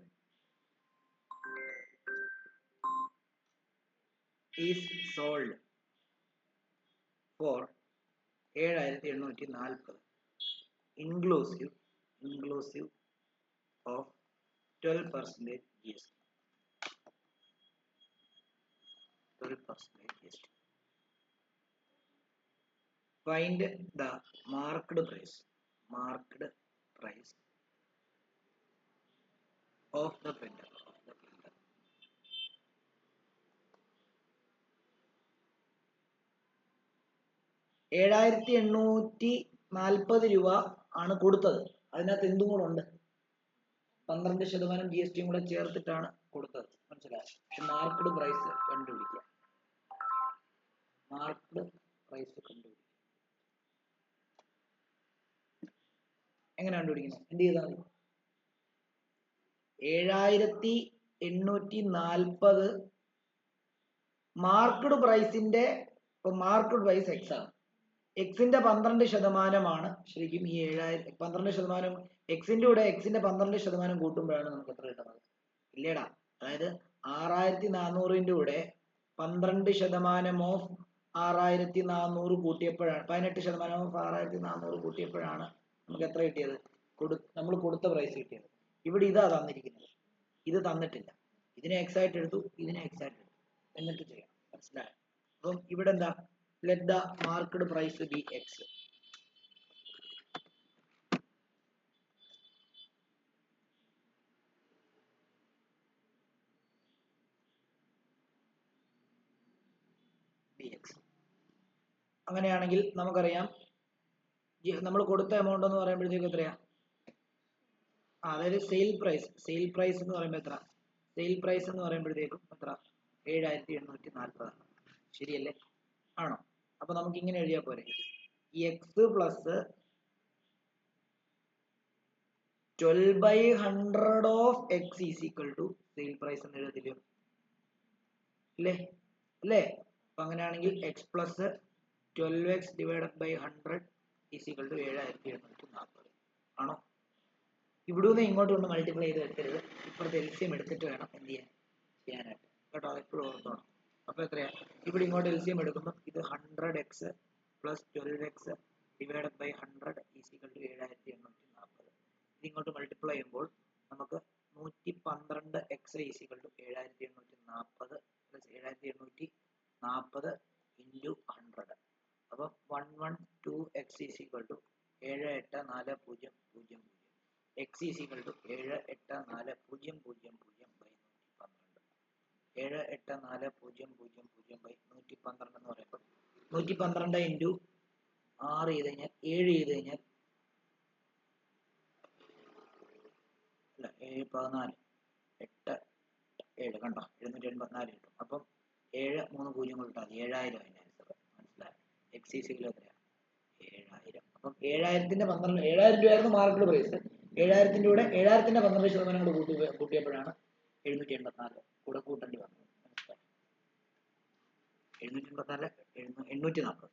A: is sold for 7,840 inclusive of 12% GST. 12% GST. Find the marked price of the printer. 7,840 രൂപ ആണ് കൊടുത്തത്. അതിനകത്ത് എന്തും കൂടെ ഉണ്ട്, 12% GST കൂടെ ചേർത്തിട്ടാണ് കൊടുത്തത്. മനസ്സിലായോ? പക്ഷെ മാർക്ക്ഡ് പ്രൈസ് കണ്ടുപിടിക്കുക. എങ്ങനെ കണ്ടുപിടിക്കുന്നത്? എന്ത് ചെയ്താൽ മതി, 7,840 മാർക്ക്ഡ് പ്രൈസിന്റെ, മാർക്ക്ഡ് പ്രൈസ് എക്സ് ആണ്. എക്സിന്റെ 12% ശരിക്കും ഈ 12%. എക്സിന്റെ കൂടെ എക്സിന്റെ 12% കൂട്ടുമ്പോഴാണ് നമുക്ക് എത്ര കിട്ടുന്നത്? ഇല്ലേടാ, അതായത് 6,400 കൂടെ 12% ഓഫ് 6,400 കൂട്ടിയപ്പോഴാണ്, 18% ഓഫ് 6,400 കൂട്ടിയപ്പോഴാണ് നമുക്ക് എത്ര കിട്ടിയത്? നമ്മൾ കൊടുത്ത പ്രൈസ് കിട്ടിയത്. ഇവിടെ ഇതാ തന്നിരിക്കുന്നത്, ഇത് തന്നിട്ടില്ല. ഇതിനെ എക്സ് ആയിട്ട് എടുത്തു, ഇതിനെ എക്സ് ആയിട്ട് എടുത്തു, എന്നിട്ട് ചെയ്യാം. മനസ്സിലായോ? അപ്പം ഇവിടെ എന്താ, let the marked price be x. അങ്ങനെയാണെങ്കിൽ നമുക്കറിയാം നമ്മൾ കൊടുത്ത എമൗണ്ട് എന്ന് പറയുമ്പോഴത്തേക്ക് എത്രയാ, അതായത് സെയിൽ പ്രൈസ് എന്ന് പറയുമ്പോൾ എത്ര, സെയിൽ പ്രൈസ് എന്ന് പറയുമ്പോഴത്തേക്കും എത്ര, 7,840 ആണ്. ശരിയല്ലേ? ആണോ? അപ്പൊ നമുക്ക് ഇങ്ങനെ എഴുതിയാൽ പോരെ, x plus 12/100 of x is equal to sale price എന്ന് എഴുതത്തില്ലോ, അല്ലേ? അപ്പൊ അങ്ങനെയാണെങ്കിൽ x plus 12x divided by 100 is equal to 7,840 ആണോ? ഇവിടുന്ന് ഇങ്ങോട്ട് കൊണ്ട് മൾട്ടിപ്ലൈ ചെയ്ത് എടുക്കരുത്, ഇപ്പുറത്തെ LCM എടുത്തിട്ട് വേണം എന്ത് ചെയ്യാനായിട്ട്, കേട്ടോ? അതെപ്പോഴും ഓർത്തോണം. അപ്പൊ എത്രയാ, ഇവിടെ ഇങ്ങോട്ട് LCM എടുക്കുമ്പോൾ ഇത് 100x plus 12x divided by 100 is equal to 7,840. ഇത് ഇങ്ങോട്ട് മൾട്ടിപ്ലൈ ചെയ്യുമ്പോൾ നമുക്ക് 112x is equal to 7,840 plus 7,840 into 100. അപ്പം 112x is equal to 7,84000. x is equal to 7,84000 by 112. 7,84000 by 112 എന്ന് പറയുമ്പോൾ 112 ഇൻറ്റു 6 ചെയ്ത് കഴിഞ്ഞാൽ 7 ചെയ്ത് കഴിഞ്ഞാൽ അല്ല 7 14 8 7 കണ്ടോ 784 കിട്ടും. അപ്പം 7 3 0 കൊടുത്താൽ 7,000 അതിന് ആൻസർ. മനസ്സിലായോ? എക്സ് ഈസ് ഈക്വൽ എത്രയാണ്? 7,000. അപ്പം 7,000ന്റെ 12, 7,000 രൂപയായിരുന്നു മാർക്കറ്റ് പ്രൈസ്. 7,000ന്റെ കൂടെ 7,000ന്റെ 12% കൂടെ കൂട്ടിയപ്പോഴാണ് 784 കൂടെ കൂട്ടേണ്ടി വന്നത്. മനസ്സിലായി? 784 840.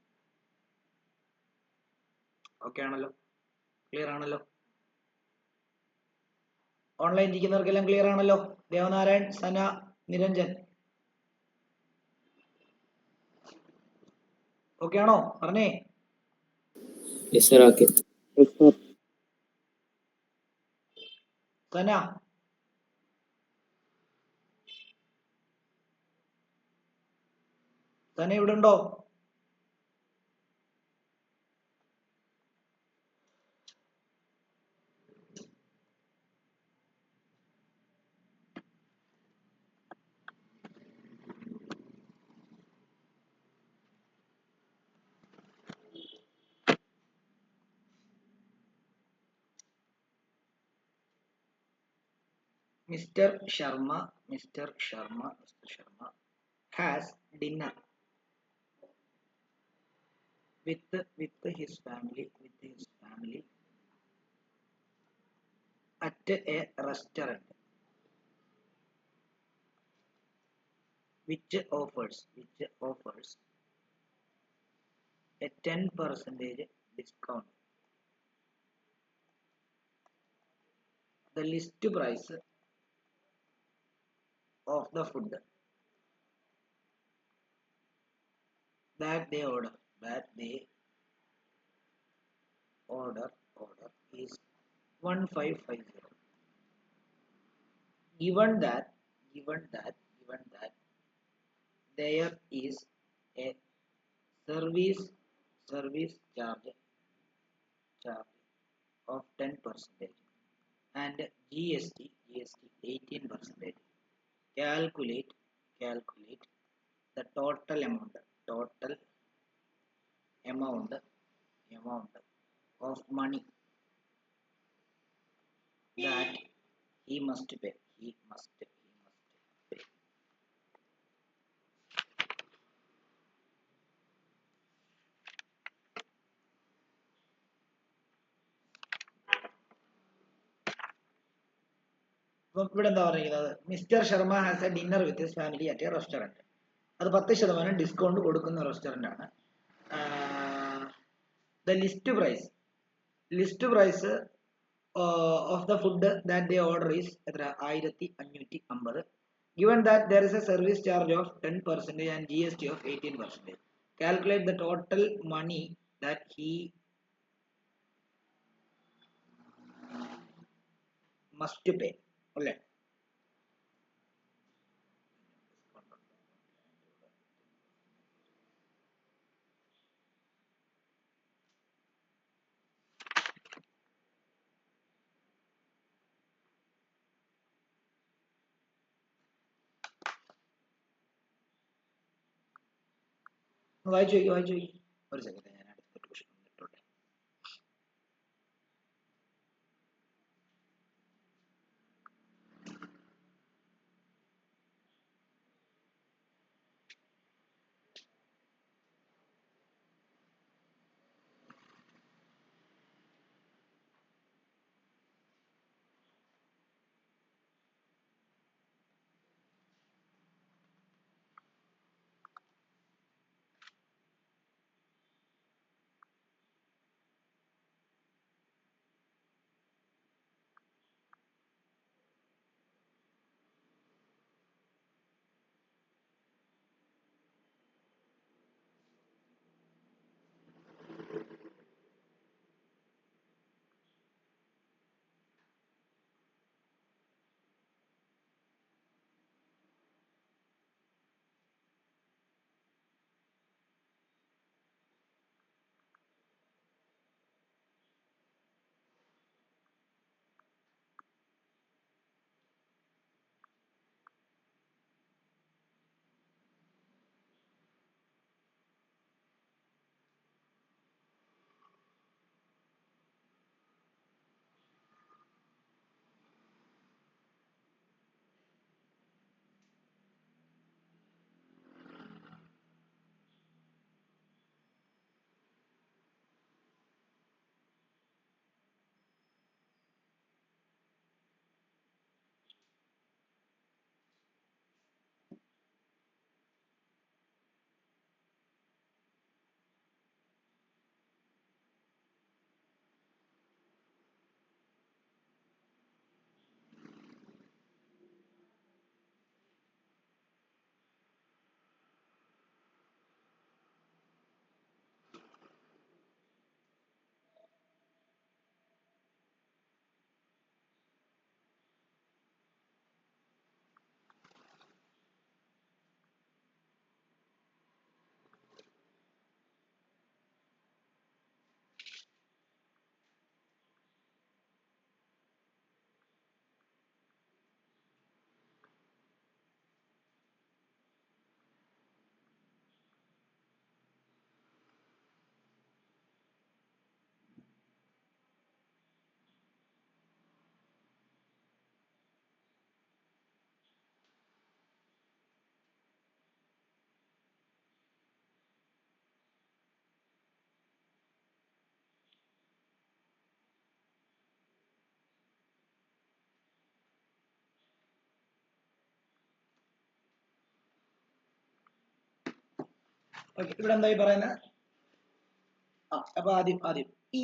A: ഓക്കെ ആണല്ലോ? ക്ലിയർ ആണല്ലോ? ഓൺലൈൻ ഇരിക്കുന്നവർക്കെല്ലാം ക്ലിയർ ആണല്ലോ? ദേവനാരായൺ, സന, നിരഞ്ജൻ ഓക്കെ ആണോ? പറഞ്ഞേ.
B: Yes sir, okay.
A: Sana, Sana ഇവിടെ ഉണ്ടോ? Mr. Sharma has dinner with his family at a restaurant which offers a 10% discount. The list price of the food that they order is 1550. Given that there is a service charge of 10% and GST 18%. Calculate the total amount of money that he must pay. ഇവിടെ എന്താ പറയുന്നത്? Mister Sharma has a dinner with his family at a restaurant. അത് 10% discount കൊടുക്കുന്ന restaurant ആണ്. The list price of the food that they order is 1550. Given that there is a service charge of 10% and GST of 18%. Calculate the total money that he must pay. അല്ലേ? വായിച്ചു നോക്കി ഒരു second, ഞാൻ അടുത്ത tuition ഇട്ടോട്ടെ. Okay, ഇവിടെ എന്തായി പറയുന്നത്? അപ്പൊ ആദ്യം ഈ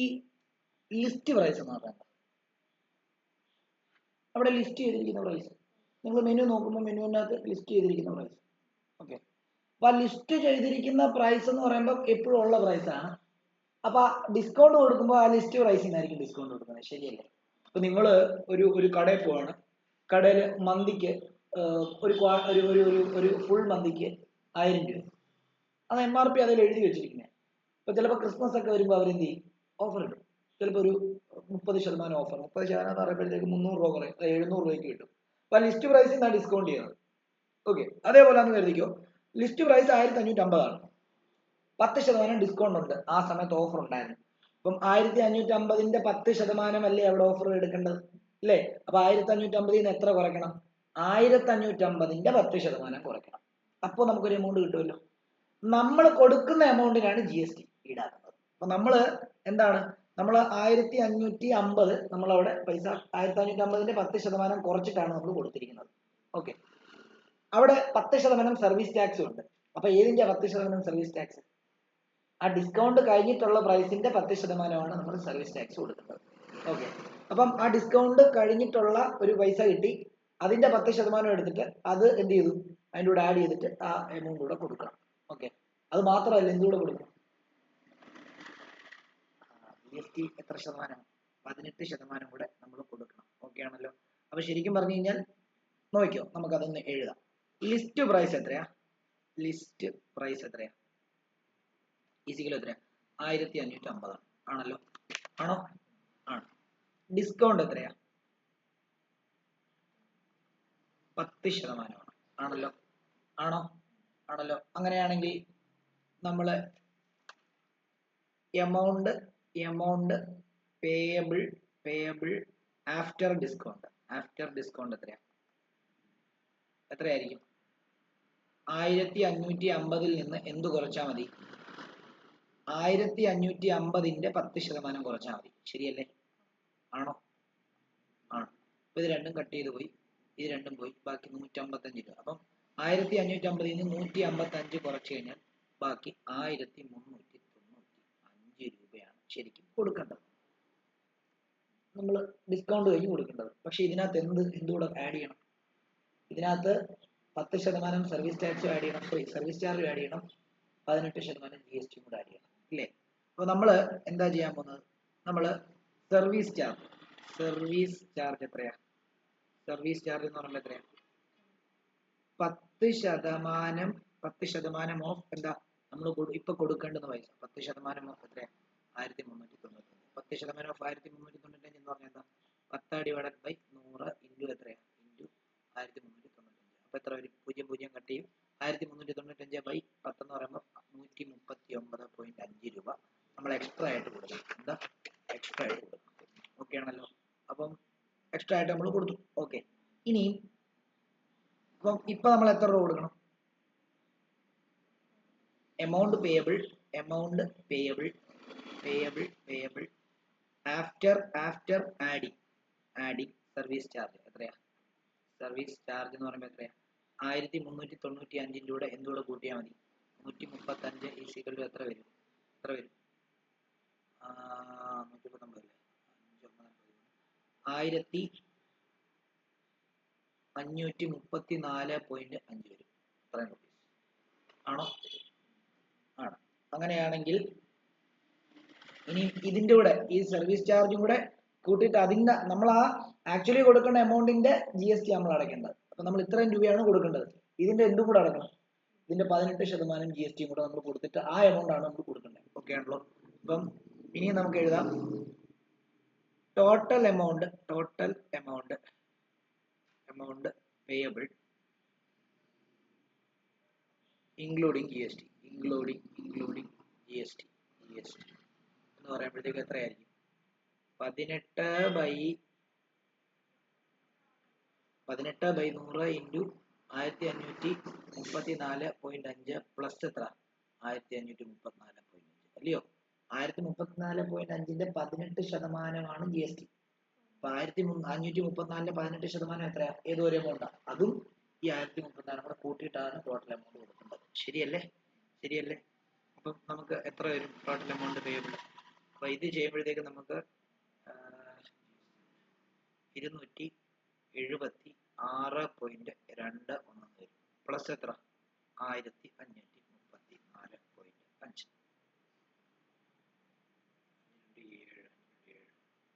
A: ലിസ്റ്റ് പ്രൈസ് എന്ന് പറഞ്ഞാൽ അവിടെ ലിസ്റ്റ് ചെയ്തിരിക്കുന്ന പ്രൈസ്, നിങ്ങൾ മെനു നോക്കുമ്പോൾ മെനുവിനകത്ത് ലിസ്റ്റ് ചെയ്തിരിക്കുന്ന പ്രൈസ്. ഓക്കെ, അപ്പൊ ആ ലിസ്റ്റ് ചെയ്തിരിക്കുന്ന പ്രൈസ് എന്ന് പറയുമ്പോൾ എപ്പോഴും ഉള്ള പ്രൈസ് ആണ്. അപ്പൊ ഡിസ്കൗണ്ട് കൊടുക്കുമ്പോൾ ആ ലിസ്റ്റ് പ്രൈസിൽ നിന്നായിരിക്കും ഡിസ്കൗണ്ട് കൊടുക്കുന്നത്, ശരിയല്ലേ? ഇപ്പൊ നിങ്ങൾ ഒരു കടയിൽ പോവാണ്, കടയിൽ മന്തിക്ക് ഒരു ഫുൾ മന്തിക്ക് 1000 രൂപ, അത് MRP അതിൽ എഴുതി വെച്ചിരിക്കുന്നത്. ഇപ്പൊ ചിലപ്പോൾ ക്രിസ്മസ് ഒക്കെ വരുമ്പോൾ അവരെന്ത് ചെയ്യും? ഓഫർ ഇടും. ചിലപ്പോൾ ഒരു 30% ഓഫർ, 30% എന്ന് പറയുമ്പോഴത്തേക്ക് 300 രൂപ കുറയും, 700 രൂപയ്ക്ക് കിട്ടും. അപ്പൊ ലിസ്റ്റ് പ്രൈസിൽ നിന്നാണ് ഡിസ്കൗണ്ട് ചെയ്യുന്നത്. ഓക്കെ, അതേപോലെ ഒന്ന് കരുതിക്കോ, ലിസ്റ്റ് പ്രൈസ് 1550 ആണ്, 10% ഡിസ്കൗണ്ട് ഉണ്ട്, ആ സമയത്ത് ഓഫർ ഉണ്ടായിരുന്നു. അപ്പം 1550ന്റെ 10% അല്ലേ അവിടെ ഓഫർ എടുക്കേണ്ടത്, അല്ലേ? അപ്പൊ 1550 എത്ര കുറയ്ക്കണം? 1550ന്റെ 10% കുറയ്ക്കണം. അപ്പോൾ നമുക്കൊരു എമൗണ്ട് കിട്ടുമല്ലോ. നമ്മൾ കൊടുക്കുന്ന എമൗണ്ടിനാണ് GST ഈടാക്കുന്നത്. അപ്പൊ നമ്മള് എന്താണ്, നമ്മൾ 1550 നമ്മളവിടെ പൈസ 1550ന്റെ 10% കുറച്ചിട്ടാണ് നമ്മൾ കൊടുത്തിരിക്കുന്നത്. ഓക്കെ, അവിടെ 10% സർവീസ് ടാക്സും ഉണ്ട്. അപ്പൊ ഏതിന്റെ 10% സർവീസ് ടാക്സ്? ആ ഡിസ്കൗണ്ട് കഴിഞ്ഞിട്ടുള്ള പ്രൈസിന്റെ 10%ആണ് നമ്മൾ സർവീസ് ടാക്സ് കൊടുക്കുന്നത്. ഓക്കെ, അപ്പം ആ ഡിസ്കൗണ്ട് കഴിഞ്ഞിട്ടുള്ള ഒരു പൈസ കിട്ടി, അതിന്റെ 10% എടുത്തിട്ട് അത് എന്ത് ചെയ്തു, അതിൻ്റെ കൂടെ ആഡ് ചെയ്തിട്ട് ആ എമൗണ്ട് കൂടെ കൊടുക്കണം. ഓക്കെ, അത് മാത്രമല്ല, എന്തുകൂടെ കൊടുക്കണം? GST എത്ര ശതമാനം? 18% കൂടെ നമ്മൾ കൊടുക്കണം. ഓക്കെ ആണല്ലോ? അപ്പൊ ശരിക്കും പറഞ്ഞു കഴിഞ്ഞാൽ നോക്കിയോ, നമുക്കതൊന്ന് എഴുതാം. ലിസ്റ്റ് പ്രൈസ് എത്രയാ? ലിസ്റ്റ് പ്രൈസ് എത്രയാ? ഈസിക്കൽ എത്രയാ? 1550 ആണല്ലോ? ആണോ? ആണ്. ഡിസ്കൗണ്ട് എത്രയാ? 10% ആണല്ലോ? ആണോ? ആണല്ലോ? അങ്ങനെയാണെങ്കിൽ നമ്മള് എമൗണ്ട് പേയബിൾ ആഫ്റ്റർ ഡിസ്കൗണ്ട് എത്രയായിരിക്കും? 1550 നിന്ന് എന്ത് കുറച്ചാൽ മതി? 1550ന്റെ 10% കുറച്ചാൽ മതി, ശരിയല്ലേ? ആണോ? ആണ്. അപ്പൊ ഇത് രണ്ടും കട്ട് ചെയ്ത് പോയി, ഇത് രണ്ടും പോയി, ബാക്കി 155 രൂപ. അപ്പം 1550 നിന്ന് 155 കുറച്ച് കഴിഞ്ഞാൽ ബാക്കി 1395 രൂപയാണ് ശരിക്കും കൊടുക്കേണ്ടത്, നമ്മൾ ഡിസ്കൗണ്ട് കഴിഞ്ഞ് കൊടുക്കേണ്ടത്. പക്ഷെ ഇതിനകത്ത് എന്തുകൂടെ ആഡ് ചെയ്യണം? ഇതിനകത്ത് 10% സർവീസ് ടാക്സും ആഡ് ചെയ്യണം, സർവീസ് ചാർജും ആഡ് ചെയ്യണം, 18% GST കൂടെ ആഡ് ചെയ്യണം, ഇല്ലേ? അപ്പൊ നമ്മള് എന്താ ചെയ്യാൻ പോകുന്നത്? നമ്മള് സർവീസ് ചാർജ് എത്രയാ? സർവീസ് ചാർജ് എന്ന് പറയുമ്പോൾ എത്രയാ? 10% ഓഫ് എന്താ നമ്മൾ ഇപ്പൊ കൊടുക്കേണ്ടുന്ന പൈസ, 10% ഓഫ് എത്രയാ? 1395. 10% ഓഫ് 1395 എന്ന് പറഞ്ഞാൽ എന്താ? 10/100 ഇൻറ്റു എത്രയാ? ഇൻറ്റു 1395. അപ്പൊ എത്ര വരും? 0 കട്ട് ചെയ്യും. 1395/10 എന്ന് പറയുമ്പോൾ 139.5 രൂപ നമ്മൾ എക്സ്ട്രാ ആയിട്ട് കൊടുക്കണം. എന്താ എക്സ്ട്രാ ആയിട്ട് കൊടുക്കണം? ഓക്കെ ആണല്ലോ? അപ്പം എക്സ്ട്രാ ആയിട്ട് നമ്മൾ കൊടുത്തു. ഓക്കെ, ഇനി അപ്പം ഇപ്പൊ നമ്മൾ എത്ര രൂപ കൊടുക്കണം? Amount payable after adding service charge എത്രയാ? സർവീസ് ചാർജ് എന്ന് പറയുമ്പോൾ എത്രയാ? 1395 കൂടെ എന്തുകൂടെ കൂട്ടിയാൽ മതി? 135 ഈസിക്കൽ എത്ര വരും? 139 1534.5 വരും. അത്രയും റുപ്പീസ് ആണോ? ആണ്. അങ്ങനെയാണെങ്കിൽ ഇനി ഇതിന്റെ കൂടെ ഈ സർവീസ് ചാർജും കൂടെ കൂട്ടിയിട്ട് അതിന്റെ നമ്മൾ ആ ആക്ച്വലി കൊടുക്കേണ്ട എമൗണ്ടിന്റെ GST നമ്മൾ അടയ്ക്കേണ്ടത്. അപ്പൊ നമ്മൾ ഇത്രയും രൂപയാണ് കൊടുക്കേണ്ടത്, ഇതിന്റെ എന്തും കൂടെ അടക്കണം, ഇതിന്റെ 18% GST കൂടെ നമ്മൾ കൊടുത്തിട്ട് ആ എമൗണ്ട് ആണ് നമ്മൾ കൊടുക്കേണ്ടത്. ഓക്കെ ആണല്ലോ? അപ്പം ഇനി നമുക്ക് എഴുതാം total amount payable including GST എന്ന് പറയുമ്പോഴത്തേക്ക് എത്രയായിരിക്കും? 18/100 ഇൻറ്റു 1534.5 പ്ലസ് എത്ര? 1534.5 അല്ലയോ? 1034.5ന്റെ 18% GST. അപ്പൊ 1534ന്റെ 18% എത്രയാ? ഏതൊരു എമൗണ്ടാ? അതും ഈ 1034 കൂടെ കൂട്ടിയിട്ടാണ് ടോട്ടൽ എമൗണ്ട് കൊടുക്കേണ്ടത്, ശരിയല്ലേ? അപ്പം നമുക്ക് എത്ര വരും ടോട്ടൽ എമൗണ്ട് പേയബിൾ? അപ്പോൾ ഇത് ചെയ്യുമ്പോഴത്തേക്ക് നമുക്ക് 276.21 വരും. പ്ലസ് എത്ര? 1534.5.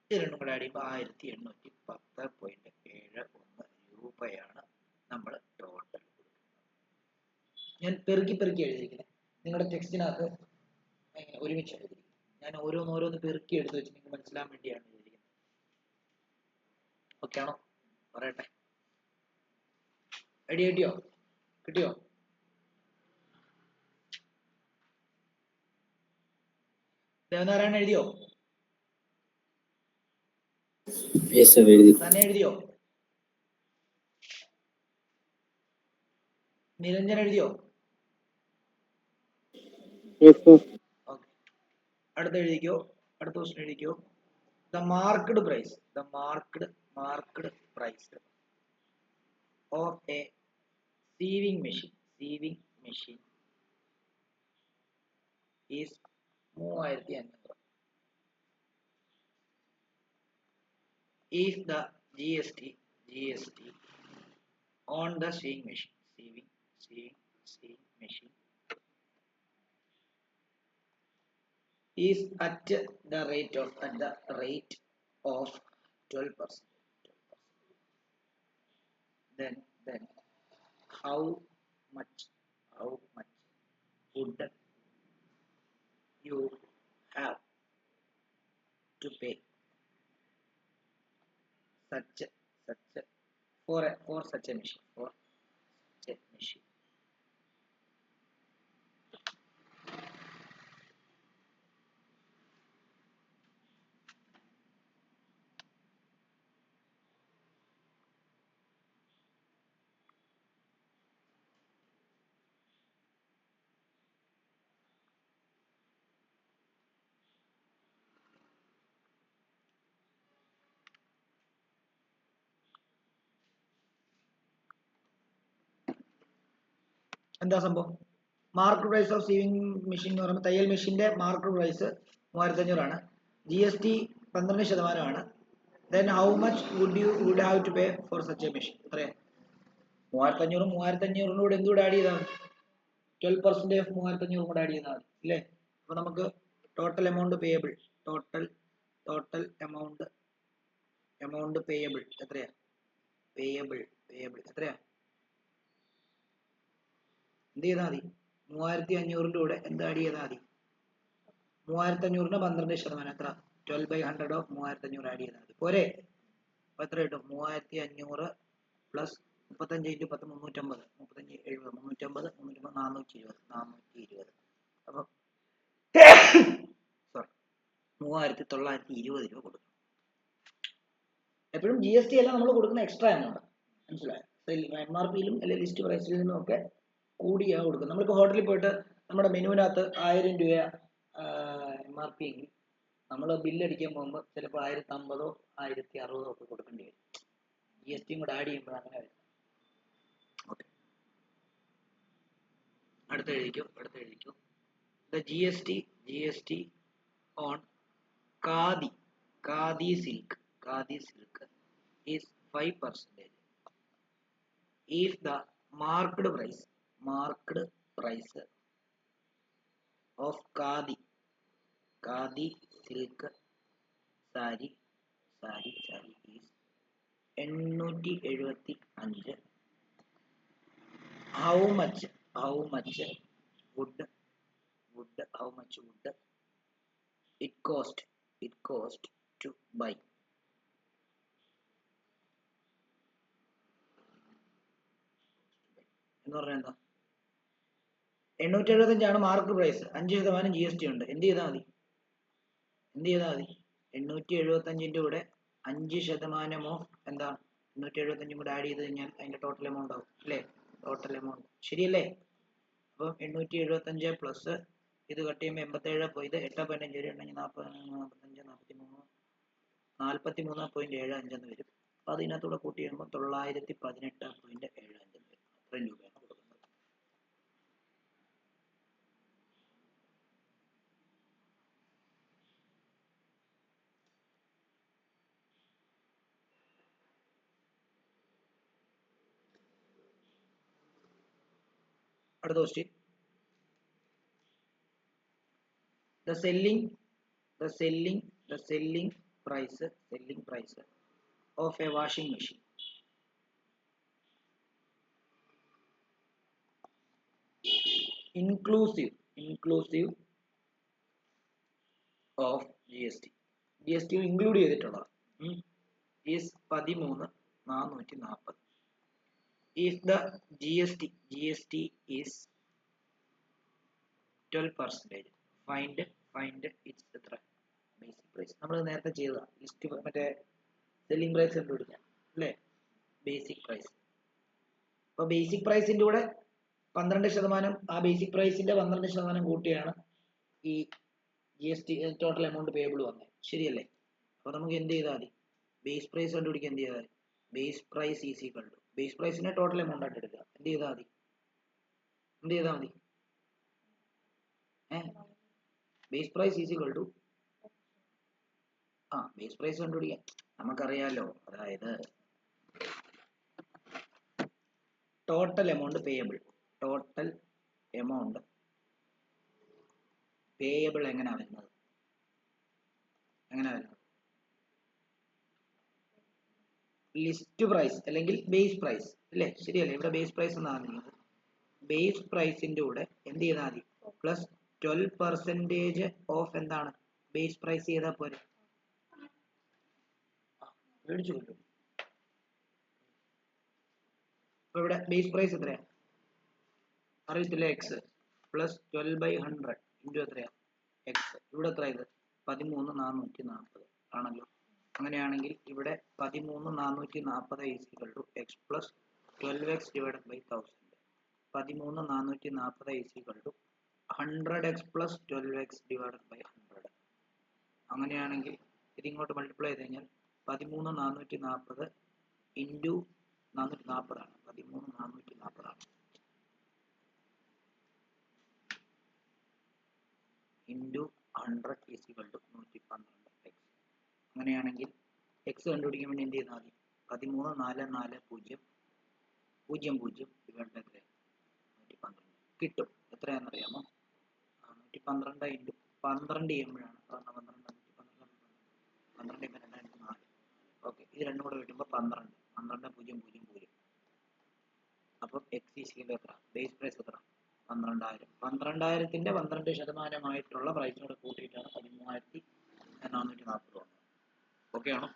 A: ഇത് രണ്ടും കൂടെ ആഡ് ചെയ്യുമ്പോൾ 1810.71 രൂപയാണ് നമ്മൾ ടോട്ടൽ കൊടുക്കുന്നത്. ഞാൻ പെറുക്കി എഴുതിയിരിക്കുന്നത്, നിങ്ങളുടെ ടെക്സ്റ്റിനകത്ത് ഒരുമിച്ച് എഴുതിയിരിക്കുന്നത്. ഞാൻ ഓരോന്ന് പെറുക്കി എടുത്ത് വെച്ച് നിങ്ങൾക്ക് മനസ്സിലാൻ വേണ്ടിയാണ് എഴുതിയിരിക്കുന്നത്. ഓക്കെ ആണോ? പറയട്ടെ. ഐഡിയ കിട്ടിയോ? ദേവനാരായണൻ എഴുതിയോ? തന്നെ എഴുതിയോ? നിരഞ്ജൻ എഴുതിയോ? ഓക്കെ, അടുത്ത എഴുതിക്കോ. അടുത്ത ക്വസ്റ്റ്യൻ എഴുതിക്കോ. The marked price of a sieving machine is 3500. Is the GST on the sieving machine is at the rate of 12%. Then how much would you have to pay for such a machine? എന്താ സംഭവം? Mark price of sewing machine എന്ന് പറയുമ്പോൾ തയ്യൽ മെഷീന്റെ mark price 3500 ആണ്. GST 12% Then how much would have to pay for such a machine? എത്രയാ? 3500 കൂടെ എന്തുകൂടെ add ചെയ്താൽ 12% ഓഫ് 3500 കൂടെ ആഡ് ചെയ്താൽ അല്ലേ? അപ്പൊ നമുക്ക് total amount payable amount payable എത്രയാ? പേയബിൾ എത്രയാ? എന്ത് ചെയ്താൽ മതി? 3500 കൂടെ എന്ത് ആഡ് ചെയ്താൽ മതി? 3500 12% എത്ര? 12/100 ഓഫ് 3500 ആഡ് ചെയ്താൽ മതി. പോരെ? അപ്പൊ എത്ര കിട്ടും? 3500 പ്ലസ് 35 × 10 350, 35 70 350 420. അപ്പൊ 3920 രൂപ കൊടുക്കും. എപ്പോഴും GST എല്ലാം നമ്മൾ കൊടുക്കുന്ന എക്സ്ട്രാ എമൗണ്ട്, മനസ്സിലായോ? MRPയിലും അല്ലെങ്കിൽ ലിസ്റ്റ് പ്രൈസിൽ നിന്നും ഒക്കെ കൂടിയാണ് കൊടുക്കുന്നത്. നമ്മളിപ്പോൾ ഹോട്ടലിൽ പോയിട്ട് നമ്മുടെ മെനുവിനകത്ത് 1000 രൂപ MRP എങ്കിൽ നമ്മൾ ബില്ലടിക്കാൻ പോകുമ്പോൾ ചിലപ്പോൾ 1050 1600 ഒക്കെ കൊടുക്കേണ്ടി വരും. GST കൂടെ ആഡ് ചെയ്യുമ്പോൾ അങ്ങനെ വരും. ഓക്കെ, അടുത്ത എഴുതിക്കോ. The GST on khadi silk is 5% if the marked price of khadi silk saree is 875. How much would it cost to buy? എന്ന് പറഞ്ഞാൽ എന്താ? 875 മാർക്ക് പ്രൈസ്, 5% GST ഉണ്ട്. എന്ത് ചെയ്താൽ മതി? 875ന്റെ കൂടെ 5% ഓഫ് എന്താണ്? 875 കൂടെ ആഡ് ചെയ്ത് കഴിഞ്ഞാൽ അതിന്റെ ടോട്ടൽ എമൗണ്ട് ആവും അല്ലേ? ടോട്ടൽ എമൗണ്ട് ശരിയല്ലേ? അപ്പം 875 പ്ലസ് ഇത് കട്ട് ചെയ്യുമ്പോൾ 87 പോയി, ഇത് 8.5 ഉണ്ടെങ്കിൽ 43.75 എന്ന് വരും. അപ്പൊ അതിനകത്തൂടെ കൂട്ടി കഴിയുമ്പോൾ 918.75 വരും. അത്രയും രൂപയാണ് കൊടുക്കുന്നത്. അടുത്ത question. The selling price of a washing machine inclusive of GST include ചെയ്തിട്ടുള്ളതാണ് is 13,440. If the GST is 12%, find its basic price. നമ്മൾ നേരത്തെ ചെയ്തതാ ലിസ്റ്റ് മറ്റേ സെല്ലിംഗ് പ്രൈസ് കണ്ടുപിടിക്കാം അല്ലേ, ബേസിക് പ്രൈസ്. അപ്പോൾ ബേസിക് പ്രൈസിന്റെ കൂടെ 12%, ആ ബേസിക് പ്രൈസിന്റെ 12% കൂട്ടിയാണ് ഈ GST ടോട്ടൽ എമൗണ്ട് പേയബിൾ വന്നത്, ശരിയല്ലേ? അപ്പോൾ നമുക്ക് എന്ത് ചെയ്താൽ മതി, ബേസ് പ്രൈസ് കണ്ടുപിടിക്കാൻ എന്ത് ചെയ്താൽ മതി, base price is equal to base പ്രൈസിന്റെ ടോട്ടൽ എമൗണ്ട് ആയിട്ട് എടുക്കുക. എന്ത് ചെയ്താൽ മതി base price is equal to base price കണ്ടുപിടിക്കാം നമുക്കറിയാലോ, അതായത് ടോട്ടൽ എമൗണ്ട് പേയബിൾ എങ്ങനെയാ വരുന്നത്, ലിസ്റ്റ് പ്രൈസ് അല്ലെങ്കിൽ ബേസ് പ്രൈസ് അല്ലേ, ശരിയല്ലേ? ഇവിടെ ബേസ് പ്രൈസ് എന്നാണ്, ബേസ് പ്രൈസിന്റെ കൂടെ എന്ത് ചെയ്താൽ മതി, പ്ലസ് 12% ഓഫ് എന്താണ് ബേസ് പ്രൈസ് ചെയ്താൽ പോരെ. മേടിച്ചു കിട്ടും. അപ്പൊ ഇവിടെ ബേസ് പ്രൈസ് എത്രയാ അറിയത്തില്ല, എക്സ് പ്ലസ് 12/100 ഇൻറ്റു എത്രയാ എക്സ്. ഇവിടെ എത്ര ഇത് 13,440 ആണല്ലോ. അങ്ങനെയാണെങ്കിൽ ഇവിടെ 13,440 is equal to x plus 12x divided by 1000. 13,440 is equal to 100x plus 12x divided by 100. അങ്ങനെയാണെങ്കിൽ ഇതിങ്ങോട്ട് മൾട്ടിപ്ലൈ ചെയ്ത് കഴിഞ്ഞാൽ 13,440 ഇൻറ്റു 440 ആണ്, 13,440 ആണ്, into 100 is equal to 112x. അങ്ങനെയാണെങ്കിൽ എക്സ് കണ്ടുപിടിക്കാൻ വേണ്ടി എന്ത് ചെയ്താൽ മതി, 13,440 ഡിവൈഡ് ബൈ 112 കിട്ടും. എത്രയാണെന്നറിയാമോ, 112 ഇൻറ്റു 12 ചെയ്യുമ്പോഴാണ് 12 4. ഓക്കെ, ഇത് രണ്ടും കൂടെ കിട്ടുമ്പോൾ 12,000. അപ്പം എക്സ് ഈസ് ഈക്വൽ എത്ര, ബേസ് പ്രൈസ് എത്ര, 12,000. 12,000ന്റെ 12% പ്രൈസിനോട് കൂട്ടിയിട്ടാണ് 13,440 വന്നത്. ഓക്കെ ആണോ?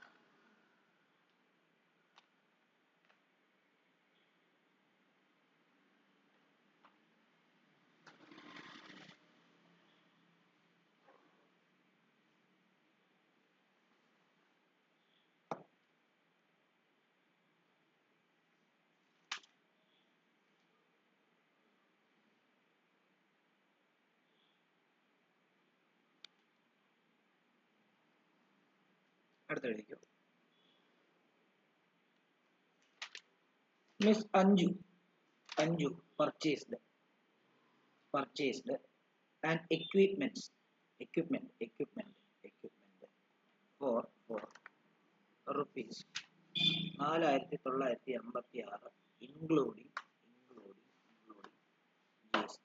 A: അടുത്ത എഴുതിക്കോ. Miss Anju purchased an equipment for rupees 4,956 including GST.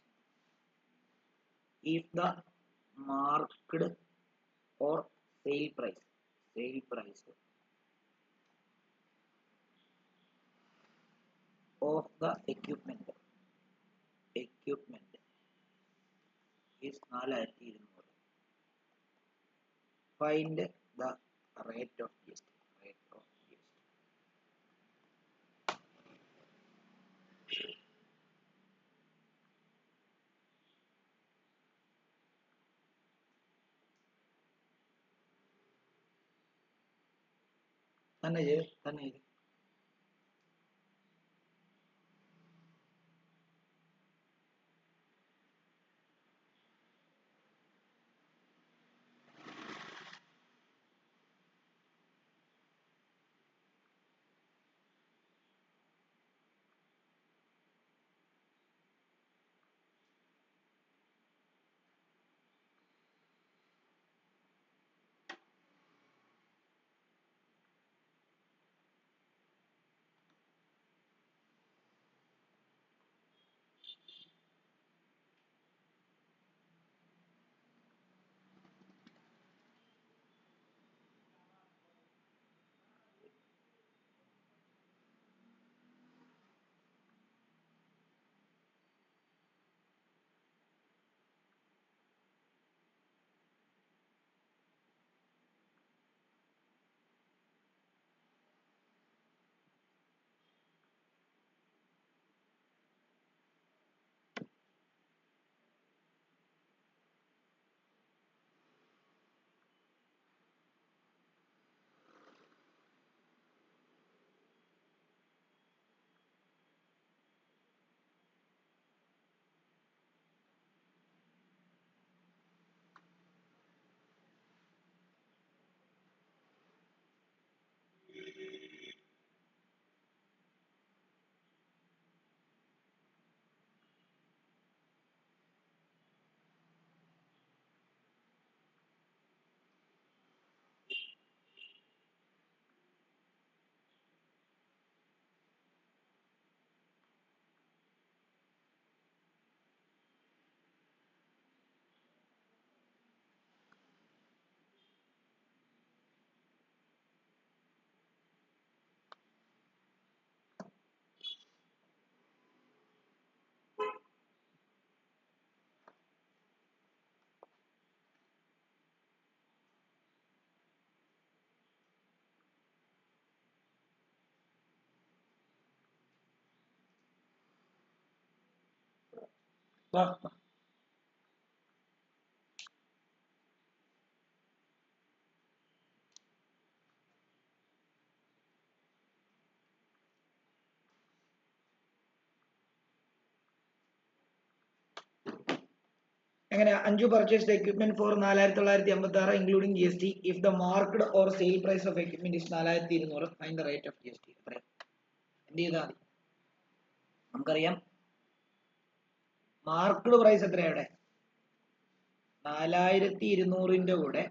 A: If the marked or sale price of the equipment is 4,200, find the rate of GST. തന്നെ ചെയ്ത് എങ്ങനെ Anju purchased equipment for 4956 including GST if the marked or sale price of equipment is 4200 find the rate of GST. എത്രയാ എന്ത് ചെയ്താൽ മതി? നമുക്കറിയാം marked price എത്രയാ ഇവിടെ 4200ന്റെ കൂടെ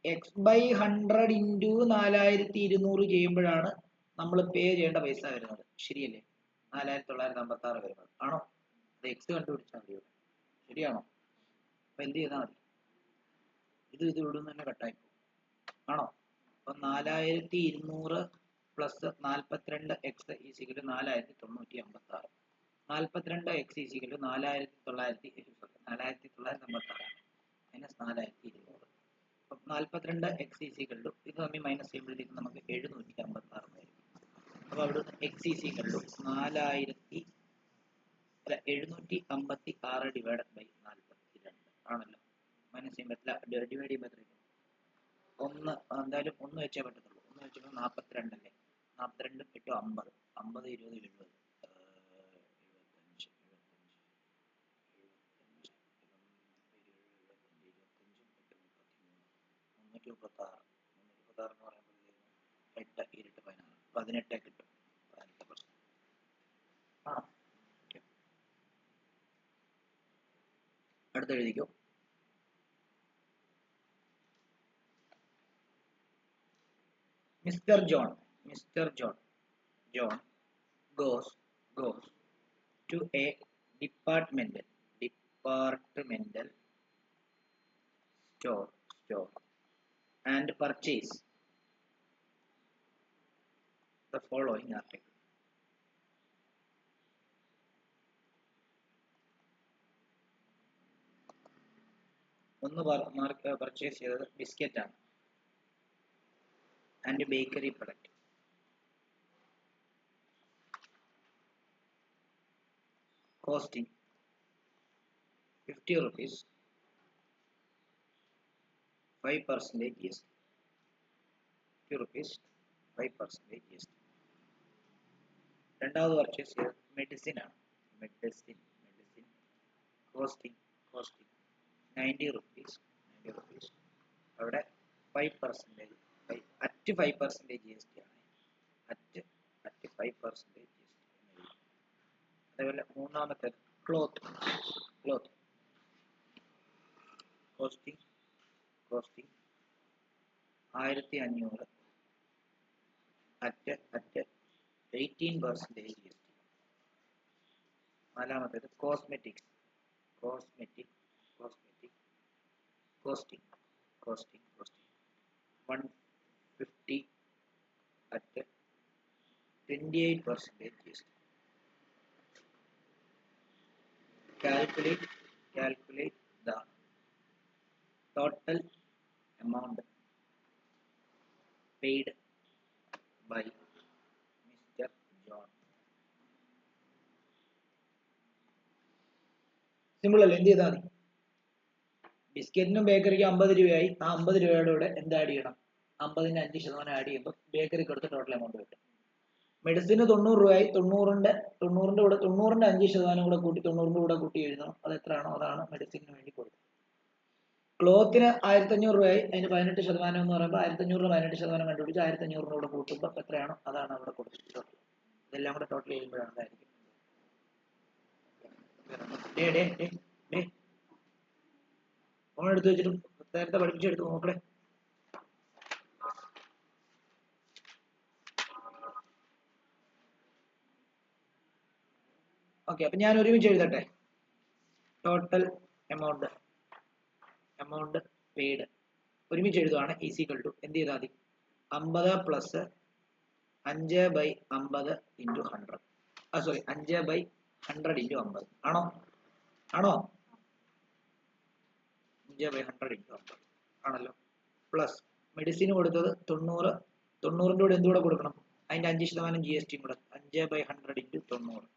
A: x/100 ഇൻറ്റു 4200 ചെയ്യുമ്പോഴാണ് നമ്മൾ പേ ചെയ്യേണ്ട പൈസ വരുന്നത്. ശരിയല്ലേ? 4956 വരുന്നത് ആണോ? അത് എക്സ് കണ്ടുപിടിച്ചാൽ മതി. ശരിയാണോ? അപ്പൊ എന്ത് ചെയ്താൽ മതി? ഇത് ഇവിടെ തന്നെ കട്ടായി ആണോ? അപ്പൊ 4200 plus 42 X is equal 4956. 42 X is equal 4956 minus 4200. അപ്പൊ 42 എക്സ് ഈസിക്കൽ ഇത് തമ്മിൽ മൈനസ് ചെയ്യുമ്പോഴത്തേക്കും നമുക്ക് 756 വരും. അപ്പൊ അവിടുന്ന് എക്സ് ഈസിക്കൽ 756 ഡിവൈഡഡ് ബൈ 42 ആണല്ലോ. മൈനസ് ചെയ്യുമ്പോൾ ഡിവൈഡ് ചെയ്യുമ്പോൾ എത്ര? ഒന്ന് എന്തായാലും ഒന്ന് വെച്ചേ പറ്റത്തുള്ളൂ. ഒന്ന് വെച്ചപ്പോൾ 42 അല്ലേ? 42 8 50 50 20 70 336 എന്ന് പറയുമ്പോൾ 8 ഇരുട്ട് 18 കിട്ടും. 18%. ആണോ? അടുത്ത് എഴുതിക്കോ. Mr. John goes to a departmental store and purchase the following article. ഒന്ന് പർച്ചേസ് ചെയ്തത് ബിസ്ക്കറ്റ് ആണ് and bakery product. Costing 50 rupees, 5% GST. 50 rupees, 5% GST. രണ്ടാമത് പർച്ചേസ് ചെയ്തത് മെഡിസിൻ ആണ്. Medicine costing 90 rupees. അവിടെ 5% at 5% GST ആണ്. at 5% GST. അതേപോലെ മൂന്നാമത്തെ ക്ലോത്ത് കോസ്റ്റിംഗ് 1500 at 18% GST. നാലാമത്തേത് cosmetics costing 150 at 28% GST. Calculate the total amount paid by Mr. John. Simple അല്ലേ? എന്ത് ചെയ്താൽ മതി? ബിസ്ക്കറ്റിനും ബേക്കറിക്കും 50 രൂപയായി. ആ 50 രൂപയുടെ കൂടെ എന്ത് ആഡ് ചെയ്യണം? 50ന്റെ 5% ആഡ് ചെയ്യുമ്പോൾ ബേക്കറിക്ക് കൊടുത്ത ടോട്ടൽ എമൗണ്ട് കിട്ടും. മെഡിസിന് 90 രൂപയായി. 90ന്റെ കൂടെ 90ന്റെ 5% കൂടെ കൂട്ടി 90ന്റെ കൂടെ കൂട്ടി എഴുതണം. അത് എത്രയാണോ അതാണ് മെഡിസിന് വേണ്ടി കൊടുത്തത്. ക്ലോത്തിന് 1500 രൂപയായി. അതിന് 18% എന്ന് പറയുമ്പോൾ 1500 18% കണ്ടുപിടിച്ച് 1500 കൂടെ കൂട്ടുമ്പോൾ എത്രയാണോ അതാണ് അവിടെ കൊടുത്തിട്ടുള്ളത്. ഇതെല്ലാം കൂടെ ടോട്ടൽ ചെയ്യുമ്പോഴാണ് അതായിരിക്കും. ഫോൺ എടുത്ത് വെച്ചിട്ട് നേരത്തെ പഠിപ്പിച്ചെടുത്ത് നോക്കണേ. ഓക്കെ, അപ്പൊ ഞാൻ ഒരുമിച്ച് എഴുതട്ടെ. ടോട്ടൽ എമൗണ്ട് പെയ്ഡ് ഒരുമിച്ച് എഴുതുവാണ്. ഈസിക്കൽ ടു എന്ത് ചെയ്താൽ മതി? 50 പ്ലസ് 5/50 ഇൻറ്റു 100. 5/100 ഇൻറ്റു 50 ആണോ? 5/100 ഇൻറ്റു 50 ആണല്ലോ. പ്ലസ് മെഡിസിന് കൊടുത്തത് 90. 90ന്റെ കൂടെ എന്തുകൂടെ കൊടുക്കണം? അതിന്റെ 5% GST കൂടെ. 5/100 ഇൻറ്റു 90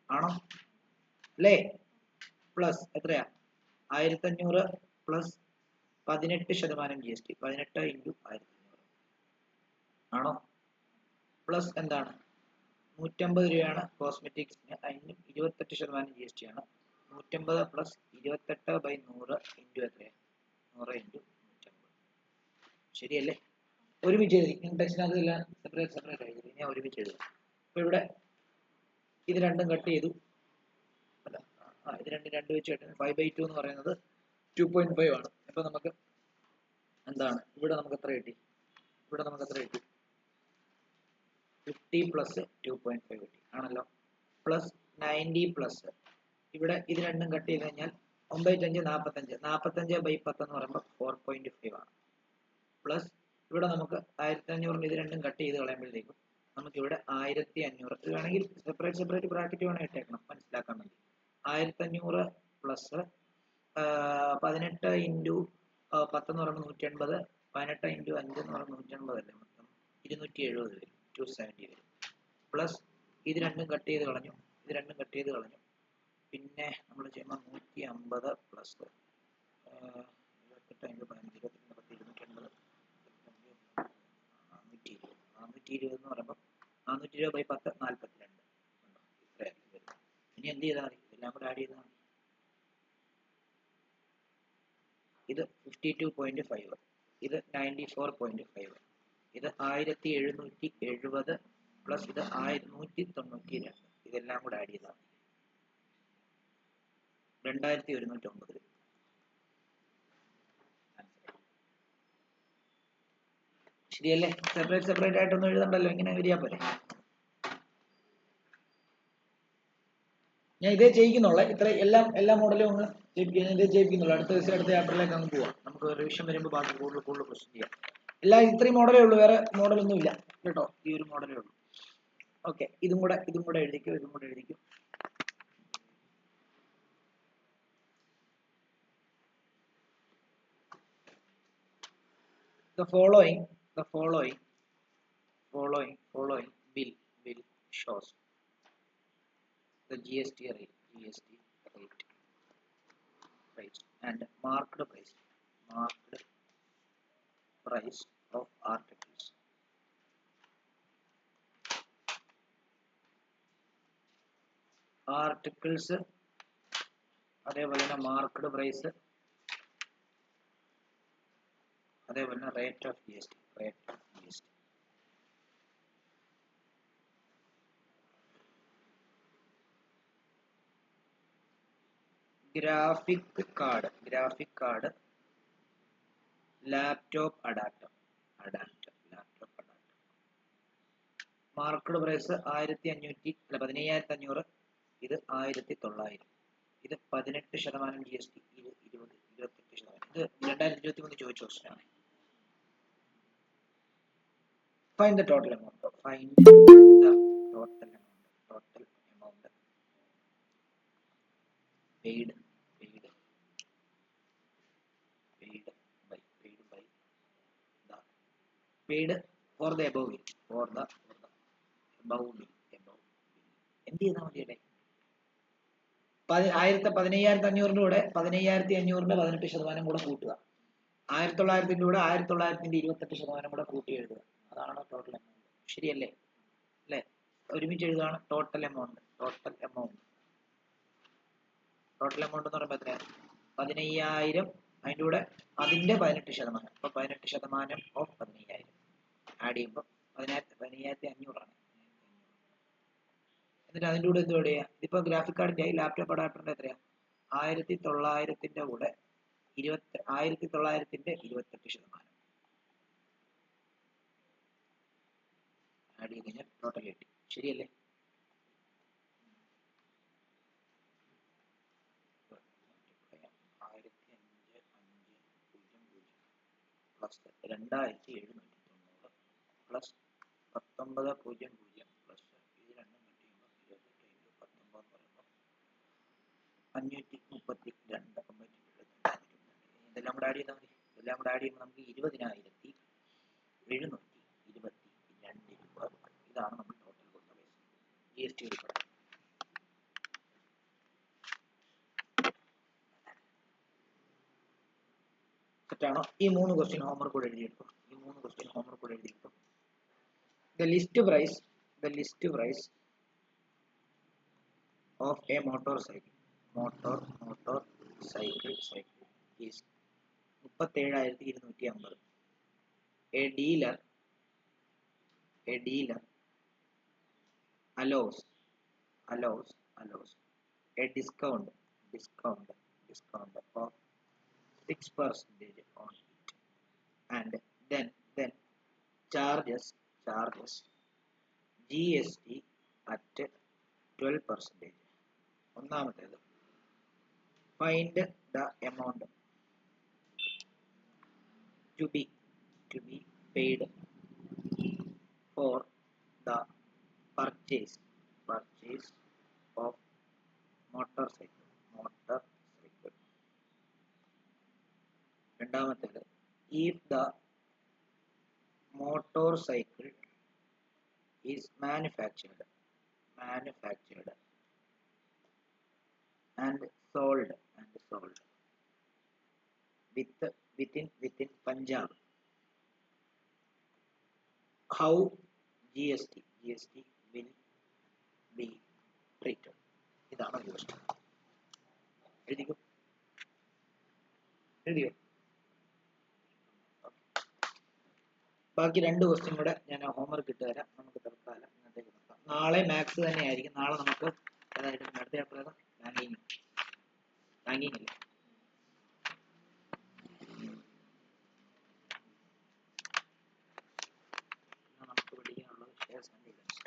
A: ആണോ? അല്ലേ? പ്ലസ് എത്രയാ? 1500 പ്ലസ് 18% GST. 18 ഇൻറ്റു 1500 ആണോ? പ്ലസ് എന്താണ്? 150 രൂപയാണ് കോസ്മെറ്റിക്സിന്, അതിന് 28% GST ആണ്. 150 പ്ലസ് 28/100 ഇൻറ്റു എത്രയാണ്? 100 ഇൻറ്റു 150. ശരിയല്ലേ? ഒരുമിച്ച് എഴുതി. ടെക്സ്റ്റിനകത്ത് എല്ലാം സെപ്പറേറ്റ് സെപ്പറേറ്റ് എഴുതി. ഞാൻ ഒരുമിച്ച് എഴുതാം. അപ്പോൾ ഇവിടെ ഇത് രണ്ടും കട്ട് ചെയ്തു. അല്ല, ഇത് രണ്ട് വെച്ച് കട്ട് 5/2 എന്ന് പറയുന്നത് 2.5 ആണ്. അപ്പോൾ നമുക്ക് എന്താണ് ഇവിടെ നമുക്ക് എത്ര കിട്ടി? 50 പ്ലസ് 2.5 കിട്ടി ആണല്ലോ. പ്ലസ് 90 പ്ലസ് ഇവിടെ ഇത് രണ്ടും കട്ട് ചെയ്ത് കഴിഞ്ഞാൽ 9×5 45. 45/10 എന്ന് പറയുമ്പോൾ 4.5 ആണ്. പ്ലസ് ഇവിടെ നമുക്ക് 1500 ഇത് രണ്ടും കട്ട് ചെയ്ത് കളയുമ്പോഴത്തേക്കും നമുക്ക് ഇവിടെ 1500 വേണമെങ്കിൽ സെപ്പറേറ്റ് ബ്രാക്കറ്റ് വേണമെങ്കിൽ ഇട്ടേക്കണം മനസ്സിലാക്കാൻ വേണ്ടി. 1500 പ്ലസ് 18 ഇൻറ്റു 10 എന്ന് പറയുമ്പോൾ 180. 18 ഇൻറ്റു 5 എന്ന് പറയുമ്പോൾ 180 അല്ലേ? മൊത്തം 270 വരും. 270 വരും. പ്ലസ് ഇത് രണ്ടും കട്ട് ചെയ്ത് കളഞ്ഞു. പിന്നെ നമ്മൾ ചെയ്യുമ്പോൾ 150 പ്ലസ് 28 ഇൻറ്റു 15 280 420 എന്ന് പറയുമ്പോൾ 420/10 42. ഇനി എന്ത് ചെയ്താൽ മതി? എല്ലാം കൂടെ ആഡ് ചെയ്താൽ മതി. ഇത് 52.5, ഇത് 94.5, ഇത് 1770 പ്ലസ് ഇത് 1192. ഇതെല്ലാം കൂടെ ആഡ് ചെയ്താൽ മതി. 2109. ശരിയല്ലേ? സെപ്പറേറ്റ് ആയിട്ടൊന്നും എഴുതണ്ടല്ലോ, ഇങ്ങനെ എഴുതിയാ പോലെ. ഞാൻ ഇതേ ചെയ്യിക്കുന്നുള്ളൂ. ഇത്ര എല്ലാ മോഡലും ഒന്ന് ഇതേ ചെയ്യിക്കുന്നുള്ളൂ. അടുത്ത ചാപ്റ്ററിലേക്ക് അങ്ങ് പോവാം. നമുക്ക് റിവിഷൻ വരുമ്പോൾ ബാക്കി കൂടുതൽ ക്വസ്റ്റ്യൻ ചെയ്യാം. ഇത്രയും മോഡലേ ഉള്ളൂ, വേറെ മോഡലൊന്നും ഇല്ല കേട്ടോ. ഈ ഒരു മോഡലേ ഉള്ളൂ. ഓക്കെ, ഇതും കൂടെ എഴുതിക്കും. The following bill shows the GST rate and marked price of articles. അതേപോലെ തന്നെ മാർക്ക്ഡ് പ്രൈസ്, അതേപോലെ തന്നെ rate of GST. Graphic card, laptop adapter. Marked price 1500, ഇത് 1900, ഇത് 18% GST, ഇത് 28%. ഇത് 2023 ചോദിച്ച ക്വസ്റ്റ്യനാണ്. Find the total amount. Paid for the above bill. എന്ത് ചെയ്താൽ മതിയല്ലേ? 15,500 കൂടെ 15,500 18% കൂടെ കൂട്ടുക. 1900 കൂടെ 1900 28% കൂടെ കൂട്ടി എഴുതുക. അതാണ് ടോട്ടൽ എമൗണ്ട്. ശരിയല്ലേ? അല്ലേ? ഒരുമിച്ച് എഴുതുകയാണ്. ടോട്ടൽ എമൗണ്ട് എന്ന് പറയുമ്പോൾ എത്രയാണ്? 15,000 അതിൻ്റെ കൂടെ അതിന്റെ 18%. അപ്പൊ 18% ഓഫ് 15,000 ആഡ് ചെയ്യുമ്പോൾ 15,500 ആണ്. എന്നിട്ട് അതിൻ്റെ കൂടെ എന്ത് ചെയ്യുക? ഇതിപ്പോ ഗ്രാഫിക് കാർഡിന്റെ ലാപ്ടോപ്പ് അഡാപ്റ്ററിന്റെ എത്രയാ? 1900 കൂടെ 1900 28% ആഡ് ചെയ്ത് കഴിഞ്ഞാൽ ടോട്ടൽ കിട്ടി. ശരിയല്ലേ? പ്ലസ് 2790 പ്ലസ് 1900 പ്ലസ് ഇത് രണ്ടും കിട്ടിയുമ്പോൾ 28 എന്ന് പറയുമ്പോൾ 532. ഇതെല്ലാം കൂടെ ആഡ് ചെയ്താൽ മതി. ഇതെല്ലാം കൂടെ ആഡ് ചെയ്യുമ്പോൾ നമുക്ക് 20,722 രൂപ. ഇതാണ് നമ്മൾ ടോട്ടൽ കൊടുത്ത പൈസ. GST ഉൾപ്പെടെ. എത്രയാണോ ഈ 3 ക്വസ്റ്റ്യൻ ഹോംവർക്ക് കൂടെ എഴുതിയെടുക്കും. ഈ 3 ക്വസ്റ്റ്യൻ ഹോംവർക്ക് കൂടെ എഴുതിയെടുക്കും. The list price of a motorcycle is 37,250. A dealer allows a discount of 6% on it, and then charges GST at 12%. ഒന്നാമത്തേത്, find the amount to be paid for the purchase of motorcycle. രണ്ടാമത്തേത്, if the motorcycle is manufactured and sold within Punjab, how GST will be treated. ഇതാണ് question. എഴുതിയോ? ബാക്കി 2 question കൂടെ ഞാൻ homework ഇട്ട് തരാം. നമുക്ക് തൽക്കാലം ഇന്നത്തേക്ക് നോക്കാം. നാളെ മാത്സ് തന്നെയായിരിക്കും. നാളെ നമുക്ക് ഏതായിട്ട് അടുത്ത ചാപ്റ്റർ ഏതാ? ബാങ്കിങ് അല്ലേ? നമുക്ക് പഠിക്കാനുള്ളത് ഷെയർസ് ആൻഡ് ഡീലേഴ്സ്.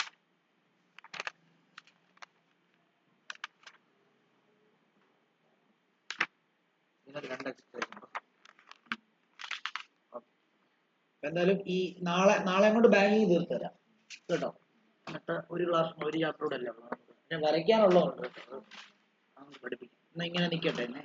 A: ഇതിനൊരു 2 എക്സസൈസ് ഉണ്ടോ? എന്തായാലും ഈ നാളെ കൊണ്ട് ബാങ്കിങ് തീർത്ത് തരാം കേട്ടോ. എന്നിട്ട് ഒരു ചാപ്റ്റർ കൂടെ അല്ലേ ഞാൻ വരയ്ക്കാനുള്ളതുണ്ട് കേട്ടോ. പഠിപ്പിക്കാം. എന്നാ ഇങ്ങനെ നിൽക്കട്ടെ എന്നെ.